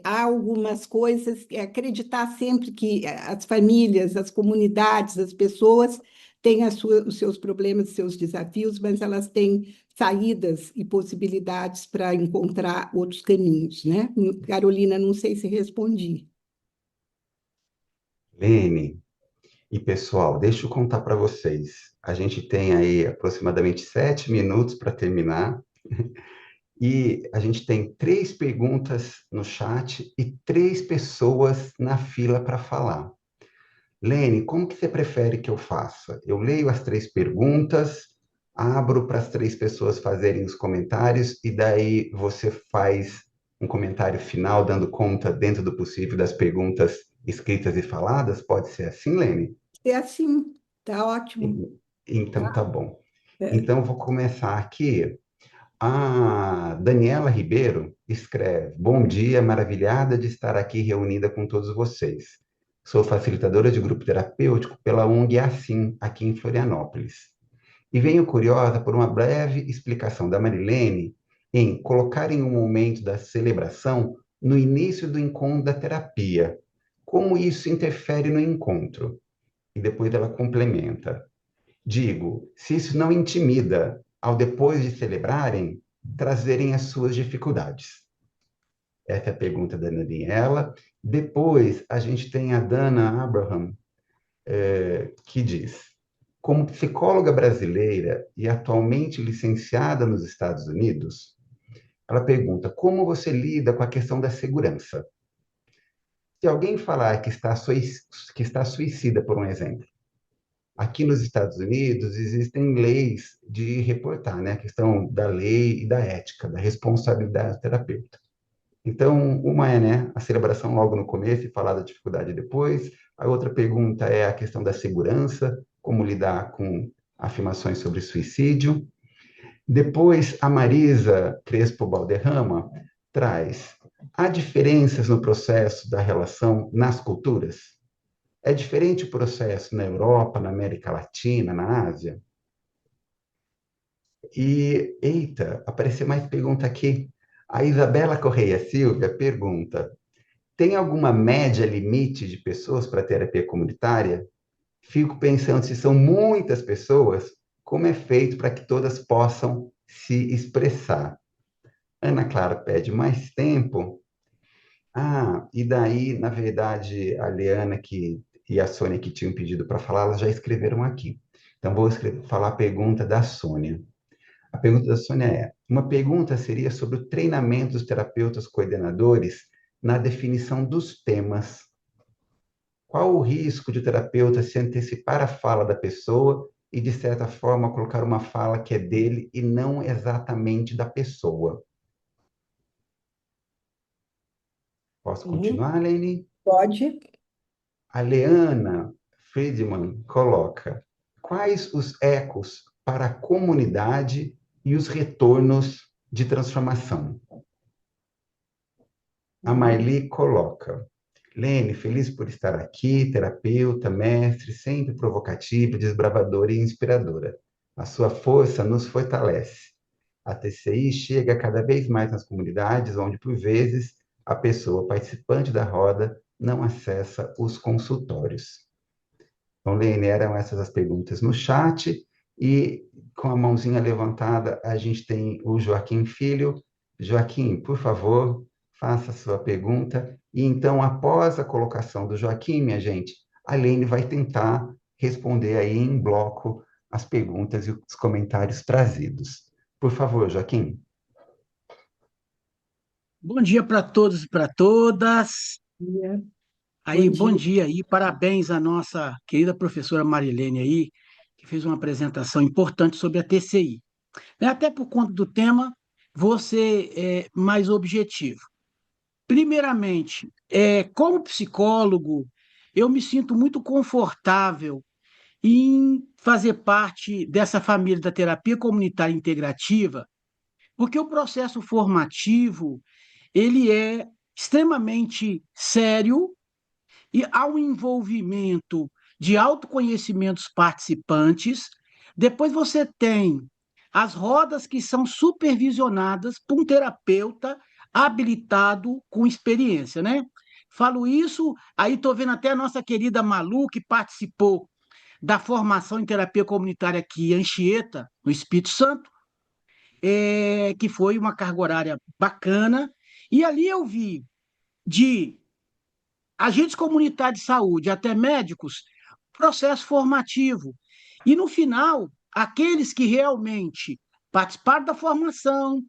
há algumas coisas, acreditar sempre que as famílias, as comunidades, as pessoas têm os seus problemas, os seus desafios, mas elas têm saídas e possibilidades para encontrar outros caminhos, né? Carolina, não sei se respondi. Lene, e pessoal, deixa eu contar para vocês. A gente tem aí aproximadamente 7 minutos para terminar. E a gente tem 3 perguntas no chat e 3 pessoas na fila para falar. Lene, como que você prefere que eu faça? Eu leio as 3 perguntas, abro para as 3 pessoas fazerem os comentários e daí você faz um comentário final dando conta, dentro do possível, das perguntas escritas e faladas? Pode ser assim, Lene? É assim, tá ótimo. Então tá bom. É. Então eu vou começar aqui. A Daniela Ribeiro escreve: Bom dia, maravilhada de estar aqui reunida com todos vocês. Sou facilitadora de grupo terapêutico pela ONG Assim, aqui em Florianópolis. E venho curiosa por uma breve explicação da Marilene em colocar em um momento da celebração no início do encontro da terapia. Como isso interfere no encontro? E depois ela complementa. Digo, se isso não intimida, ao depois de celebrarem, trazerem as suas dificuldades. Essa é a pergunta da Daniela. Depois, a gente tem a Dana Abraham, que diz: como psicóloga brasileira e atualmente licenciada nos Estados Unidos, Ela pergunta: como você lida com a questão da segurança? Se alguém falar que está suicida, por um exemplo, aqui nos Estados Unidos existem leis de reportar, né? A questão da lei e da ética, da responsabilidade do terapeuta. Então, uma é, né, a celebração logo no começo e falar da dificuldade depois. A outra pergunta é a questão da segurança, como lidar com afirmações sobre suicídio. Depois, a Marisa Crespo Balderrama traz: há diferenças no processo da relação nas culturas? É diferente o processo na Europa, na América Latina, na Ásia? E, eita, apareceu mais pergunta aqui. A Isabela Correia Silva pergunta: tem alguma média limite de pessoas para terapia comunitária? Fico pensando, se são muitas pessoas, como é feito para que todas possam se expressar? Ana Clara pede mais tempo. Ah, e daí, na verdade, a Leana e a Sônia que tinham pedido para falar, elas já escreveram aqui. Então, falar a pergunta da Sônia. A pergunta da Sônia é: uma pergunta seria sobre o treinamento dos terapeutas coordenadores na definição dos temas. Qual o risco de o terapeuta se antecipar à fala da pessoa e, de certa forma, colocar uma fala que é dele e não exatamente da pessoa? Posso Uhum. continuar, Lene? Pode. A Leana Friedman coloca: quais os ecos para a comunidade e os retornos de transformação? A Marli coloca: Lene, feliz por estar aqui, terapeuta, mestre, sempre provocativa, desbravadora e inspiradora. A sua força nos fortalece. A TCI chega cada vez mais nas comunidades, onde, por vezes, a pessoa participante da roda não acessa os consultórios. Então, Lene, eram essas as perguntas no chat, e com a mãozinha levantada, a gente tem o Joaquim Filho. Joaquim, por favor, faça a sua pergunta, e então, após a colocação do Joaquim, minha gente, a Lene vai tentar responder aí em bloco as perguntas e os comentários trazidos. Por favor, Joaquim. Bom dia para todos e para todas. Dia. Bom Aí, bom dia. dia aí, parabéns à nossa querida professora Marilene aí, que fez uma apresentação importante sobre a TCI. Até por conta do tema, vou ser mais objetivo. Primeiramente, como psicólogo, eu me sinto muito confortável em fazer parte dessa família da terapia comunitária integrativa, porque o processo formativo, ele é extremamente sério e há um envolvimento de autoconhecimentos participantes. Depois você tem as rodas que são supervisionadas por um terapeuta habilitado com experiência, né? Falo isso, aí estou vendo até a nossa querida Malu, que participou da formação em terapia comunitária aqui em Anchieta, no Espírito Santo, que foi uma carga horária bacana, e ali eu vi de agentes comunitários de saúde, até médicos, processo formativo. E no final, aqueles que realmente participaram da formação,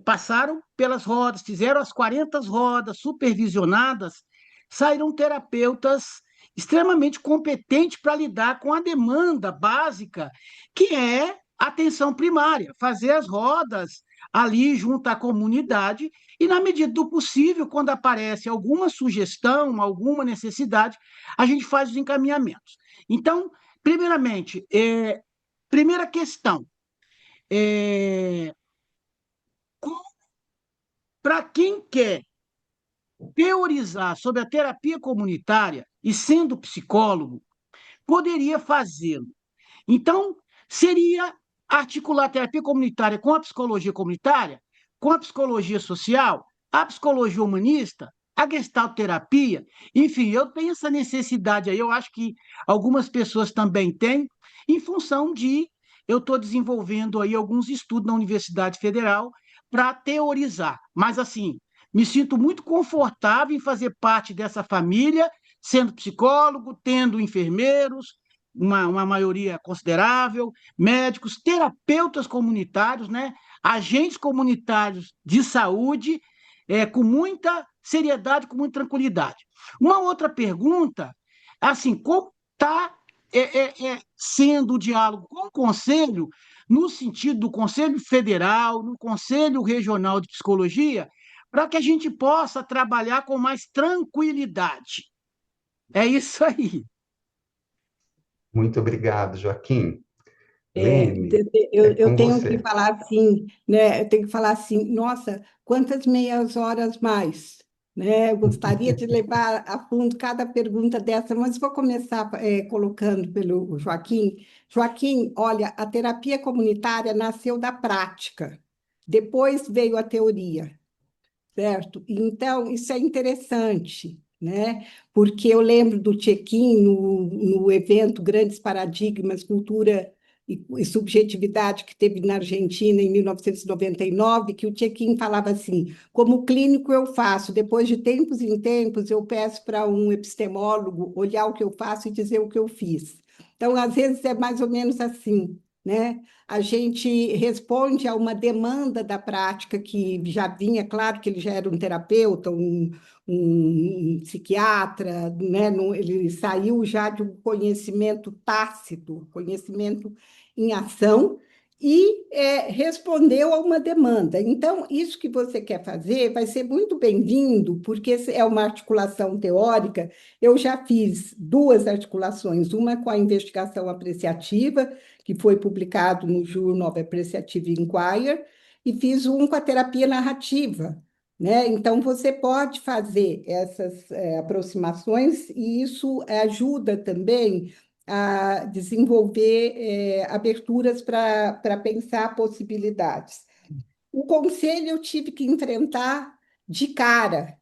passaram pelas rodas, fizeram as 40 rodas supervisionadas, saíram terapeutas extremamente competentes para lidar com a demanda básica, que é atenção primária, fazer as rodas ali junto à comunidade e, na medida do possível, quando aparece alguma sugestão, alguma necessidade, a gente faz os encaminhamentos. Então, primeiramente, primeira questão, para quem quer teorizar sobre a terapia comunitária e sendo psicólogo, poderia fazê-lo. Então, seria articular a terapia comunitária com a psicologia comunitária, com a psicologia social, a psicologia humanista, a gestalterapia, enfim, eu tenho essa necessidade aí, eu acho que algumas pessoas também têm, em função de eu estou desenvolvendo aí alguns estudos na Universidade Federal para teorizar, mas assim, me sinto muito confortável em fazer parte dessa família, sendo psicólogo, tendo enfermeiros, uma maioria considerável, médicos, terapeutas comunitários, né? Agentes comunitários de saúde, com muita seriedade, com muita tranquilidade. Uma outra pergunta, assim, como está sendo o diálogo com o Conselho, no sentido do Conselho Federal, no Conselho Regional de Psicologia, para que a gente possa trabalhar com mais tranquilidade. É isso aí. Muito obrigado, Joaquim. É, Lene, é eu com tenho que você. falar assim, né? Eu tenho que falar assim, nossa, quantas meias horas mais, né? Eu gostaria de levar a fundo cada pergunta dessa, mas vou começar colocando pelo Joaquim. Joaquim, olha, a terapia comunitária nasceu da prática, depois veio a teoria, certo? Então, isso é interessante, né? Porque eu lembro do check-in no evento Grandes Paradigmas, Cultura e Subjetividade, que teve na Argentina em 1999, que o check-in falava assim: como clínico eu faço, depois de tempos em tempos, eu peço para um epistemólogo olhar o que eu faço e dizer o que eu fiz. Então, às vezes é mais ou menos assim, né? A gente responde a uma demanda da prática que já vinha, claro que ele já era um terapeuta, um psiquiatra, né? Ele saiu já de um conhecimento tácito, conhecimento em ação, e respondeu a uma demanda. Então, isso que você quer fazer vai ser muito bem-vindo, porque é uma articulação teórica. Eu já fiz duas articulações, uma com a investigação apreciativa, que foi publicado no Journal of Appreciative Inquiry, e fiz um com a terapia narrativa, né? Então, você pode fazer essas aproximações, e isso ajuda também a desenvolver aberturas para pensar possibilidades. O conselho eu tive que enfrentar de cara.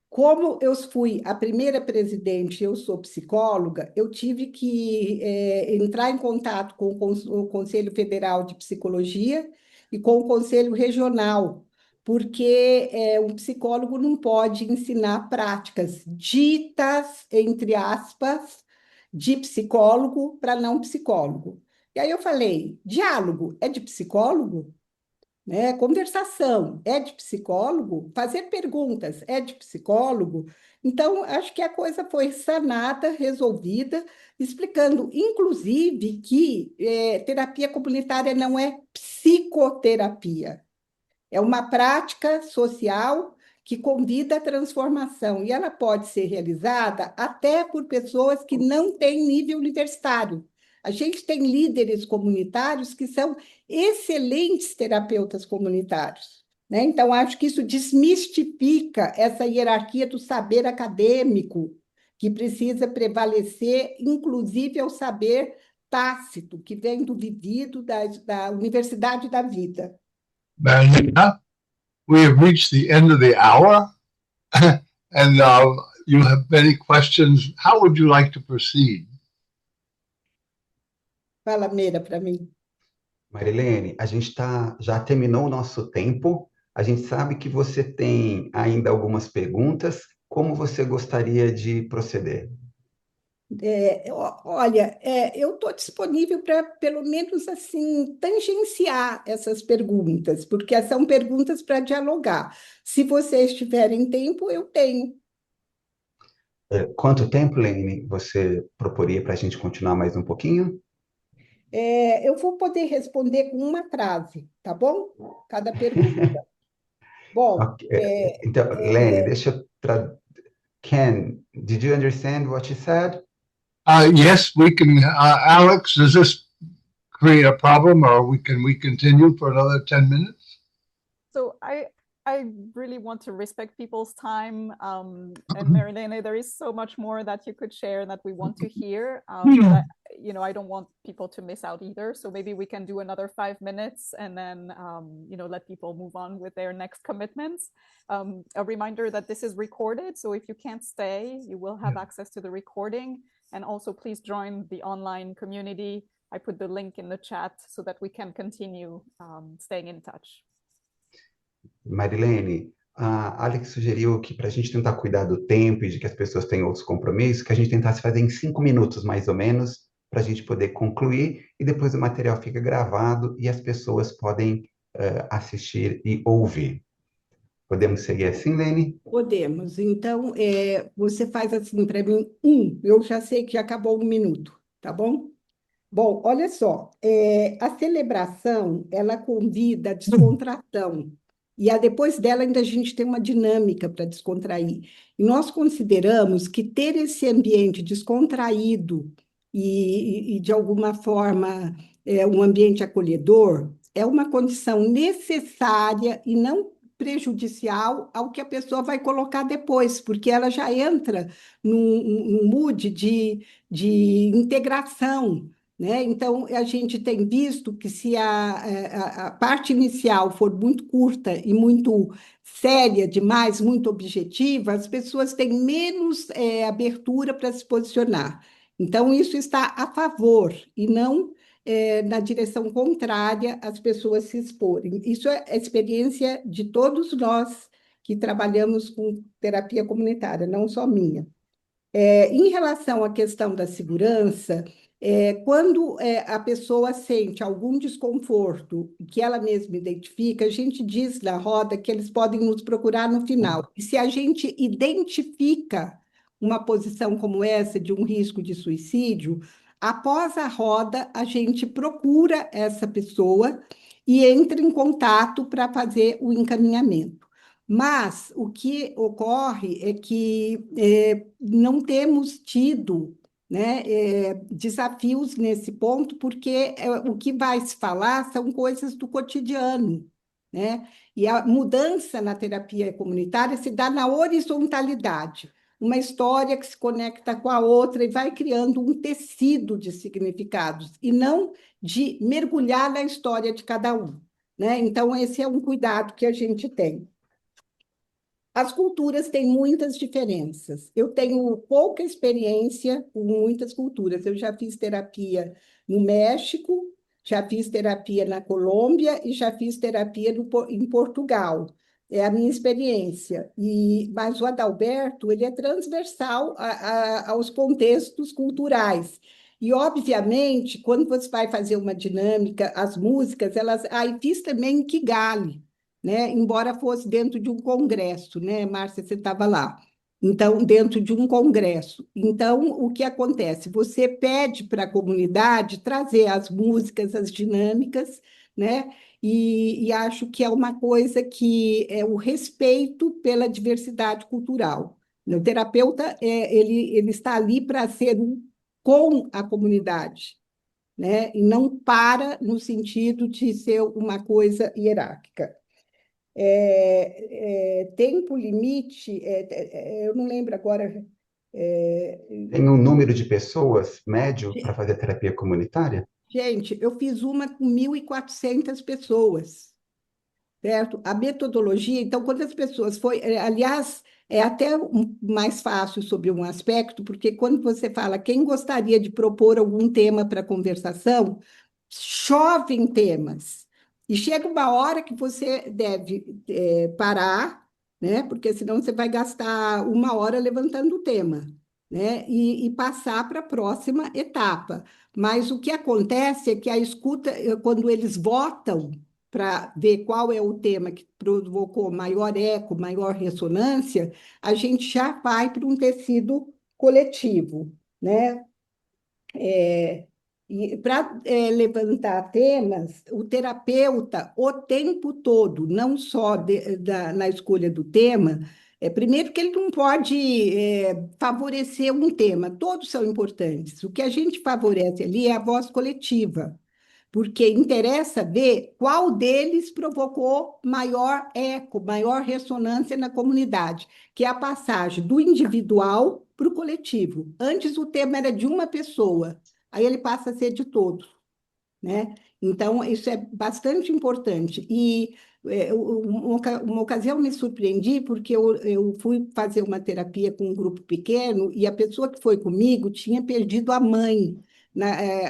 Como eu fui a primeira presidente, eu sou psicóloga, eu tive que entrar em contato com o Conselho Federal de Psicologia e com o Conselho Regional, porque um psicólogo não pode ensinar práticas ditas, entre aspas, de psicólogo para não psicólogo. E aí eu falei, diálogo é de psicólogo? Né? Conversação é de psicólogo, fazer perguntas é de psicólogo. Então, acho que a coisa foi sanada, resolvida, explicando, inclusive, que terapia comunitária não é psicoterapia, é uma prática social que convida à transformação, e ela pode ser realizada até por pessoas que não têm nível universitário. A gente tem líderes comunitários que são excelentes terapeutas comunitários, né? Então, acho que isso desmistifica essa hierarquia do saber acadêmico, que precisa prevalecer, inclusive ao saber tácito, que vem do vivido da universidade da vida. Marina, we have reached the end of the hour, and you have many questions. How would you like to proceed? Fala, Meira, para mim. Marilene, a gente já terminou o nosso tempo. A gente sabe que você tem ainda algumas perguntas. Como você gostaria de proceder? Olha, eu estou disponível para, pelo menos assim, tangenciar essas perguntas, porque são perguntas para dialogar. Se vocês tiverem tempo, eu tenho. Quanto tempo, Lene, você proporia para a gente continuar mais um pouquinho? Eu vou poder responder com uma frase, tá bom? Cada pergunta. Bom, Ok. Então, Lene, deixa eu Ken, did you understand what she said? Yes, we can. Alex, does this create a problem, or can we continue for another 10 minutes? So I really want to respect people's time. And Marilene, there is so much more that you could share that we want to hear. But I don't want people to miss out either. So maybe we can do another 5 minutes and then, let people move on with their next commitments. A reminder that this is recorded. So if you can't stay, you will have access to the recording. And also please join the online community. I put the link in the chat so that we can continue staying in touch. Marilene, a Alex sugeriu que para a gente tentar cuidar do tempo e de que as pessoas tenham outros compromissos, que a gente tentasse fazer em 5 minutos, mais ou menos, para a gente poder concluir, e depois o material fica gravado e as pessoas podem assistir e ouvir. Podemos seguir assim, Lene? Podemos. Então, você faz assim para mim, eu já sei que já acabou 1 minuto, tá bom? Bom, olha só, a celebração, ela convida a descontração, depois dela ainda a gente tem uma dinâmica para descontrair. E nós consideramos que ter esse ambiente descontraído e de alguma forma, um ambiente acolhedor, é uma condição necessária e não prejudicial ao que a pessoa vai colocar depois, porque ela já entra num mood de integração, né? Então, a gente tem visto que se a parte inicial for muito curta e muito séria demais, muito objetiva, as pessoas têm menos abertura para se posicionar. Então, isso está a favor e não na direção contrária às pessoas se exporem. Isso é a experiência de todos nós que trabalhamos com terapia comunitária, não só minha. Em relação à questão da segurança, quando a pessoa sente algum desconforto que ela mesma identifica, a gente diz na roda que eles podem nos procurar no final. E se a gente identifica uma posição como essa de um risco de suicídio, após a roda, a gente procura essa pessoa e entra em contato para fazer o encaminhamento. Mas o que ocorre é que não temos tido, né, desafios nesse ponto, porque o que vai se falar são coisas do cotidiano, né? E a mudança na terapia comunitária se dá na horizontalidade, uma história que se conecta com a outra e vai criando um tecido de significados, e não de mergulhar na história de cada um, né? Então, esse é um cuidado que a gente tem. As culturas têm muitas diferenças. Eu tenho pouca experiência com muitas culturas. Eu já fiz terapia no México, já fiz terapia na Colômbia e já fiz terapia em Portugal. É a minha experiência. Mas o Adalberto, ele é transversal aos contextos culturais. E, obviamente, quando você vai fazer uma dinâmica, as músicas, elas... e fiz também em Kigali, né? Embora fosse dentro de um congresso, né, Márcia, você estava lá. Então, dentro de um congresso. Então, o que acontece? Você pede para a comunidade trazer as músicas, as dinâmicas, né? E acho que é uma coisa que é o respeito pela diversidade cultural. O terapeuta, ele está ali para ser um com a comunidade, né? E não para no sentido de ser uma coisa hierárquica. Tempo limite, eu não lembro agora. Tem um número de pessoas médio para fazer terapia comunitária? Gente, eu fiz uma com 1.400 pessoas, certo? A metodologia, então, quando as pessoas foi, aliás, é até mais fácil sobre um aspecto, porque quando você fala quem gostaria de propor algum tema para conversação, chovem temas. E chega uma hora que você deve parar, né? Porque senão você vai gastar 1 hora levantando o tema, né? E passar para a próxima etapa. Mas o que acontece é que a escuta, quando eles votam para ver qual é o tema que provocou maior eco, maior ressonância, a gente já vai para um tecido coletivo, né? E para levantar temas, o terapeuta, o tempo todo, não só na escolha do tema, primeiro que ele não pode favorecer um tema, todos são importantes. O que a gente favorece ali é a voz coletiva, porque interessa ver qual deles provocou maior eco, maior ressonância na comunidade, que é a passagem do individual para o coletivo. Antes o tema era de uma pessoa, aí ele passa a ser de todos, né? Então, isso é bastante importante. E uma ocasião me surpreendi, porque eu fui fazer uma terapia com um grupo pequeno e a pessoa que foi comigo tinha perdido a mãe,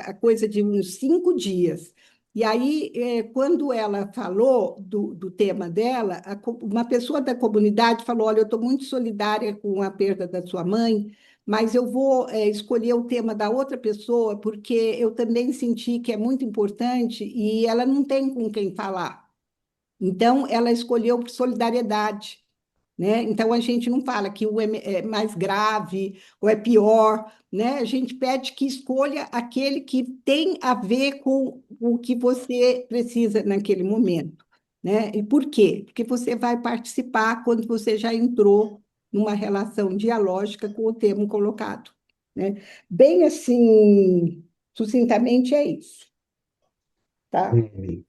a coisa de uns 5 dias. E aí, quando ela falou do tema dela, uma pessoa da comunidade falou: Olha, eu estou muito solidária com a perda da sua mãe, mas eu vou escolher o tema da outra pessoa, porque eu também senti que é muito importante e ela não tem com quem falar. Então, ela escolheu por solidariedade, né? Então, a gente não fala que o é mais grave ou é pior, né? A gente pede que escolha aquele que tem a ver com o que você precisa naquele momento, né? E por quê? Porque você vai participar quando você já entrou numa relação dialógica com o termo colocado, né? Bem assim, sucintamente é isso, tá? Lene,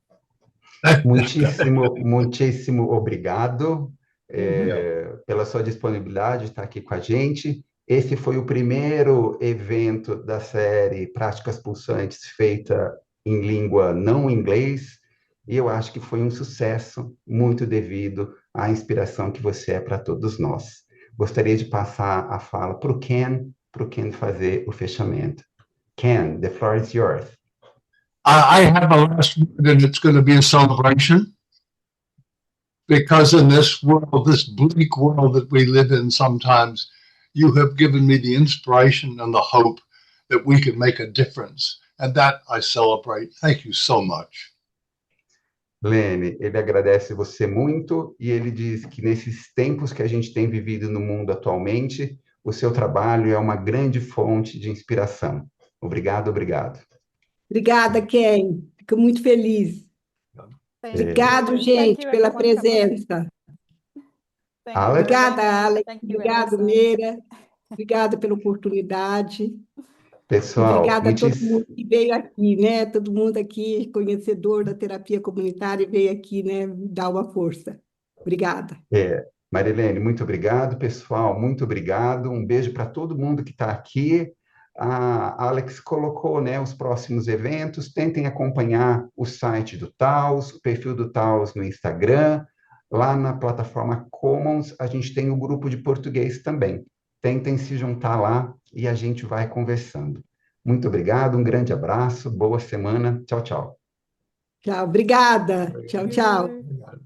muitíssimo obrigado Uhum. pela sua disponibilidade de estar aqui com a gente. Esse foi o primeiro evento da série Práticas Pulsantes feita em língua não inglês, e eu acho que foi um sucesso, muito devido à inspiração que você é para todos nós. Gostaria de passar a fala para o Ken fazer o fechamento. Ken, the floor is yours. I have a last word, and it's going to be a celebration. Because in this world, this bleak world that we live in sometimes, you have given me the inspiration and the hope that we can make a difference. And that I celebrate. Thank you so much. Lene, ele agradece você muito e ele diz que nesses tempos que a gente tem vivido no mundo atualmente, o seu trabalho é uma grande fonte de inspiração. Obrigado, obrigado. Obrigada, Ken. Fico muito feliz. Thank Obrigado, you. Thank gente, you, pela everyone coming. presença. Thank you, Alex? Obrigada, Marlene. Alex. Thank you, Obrigado, Elisa. Meira. Obrigada pela oportunidade. E Pessoal, obrigada a todo mundo que veio aqui, né? Todo mundo aqui, conhecedor da terapia comunitária, veio aqui, né, dar uma força. Obrigada. Marilene, muito obrigado. Pessoal, muito obrigado. Um beijo para todo mundo que está aqui. A Alex colocou, né, os próximos eventos. Tentem acompanhar o site do Taos, o perfil do Taos no Instagram. Lá na plataforma Commons, a gente tem o grupo de português também. Tentem se juntar lá e a gente vai conversando. Muito obrigado, um grande abraço, boa semana. Tchau, tchau. Tchau, obrigada. Tchau, Thank tchau. you.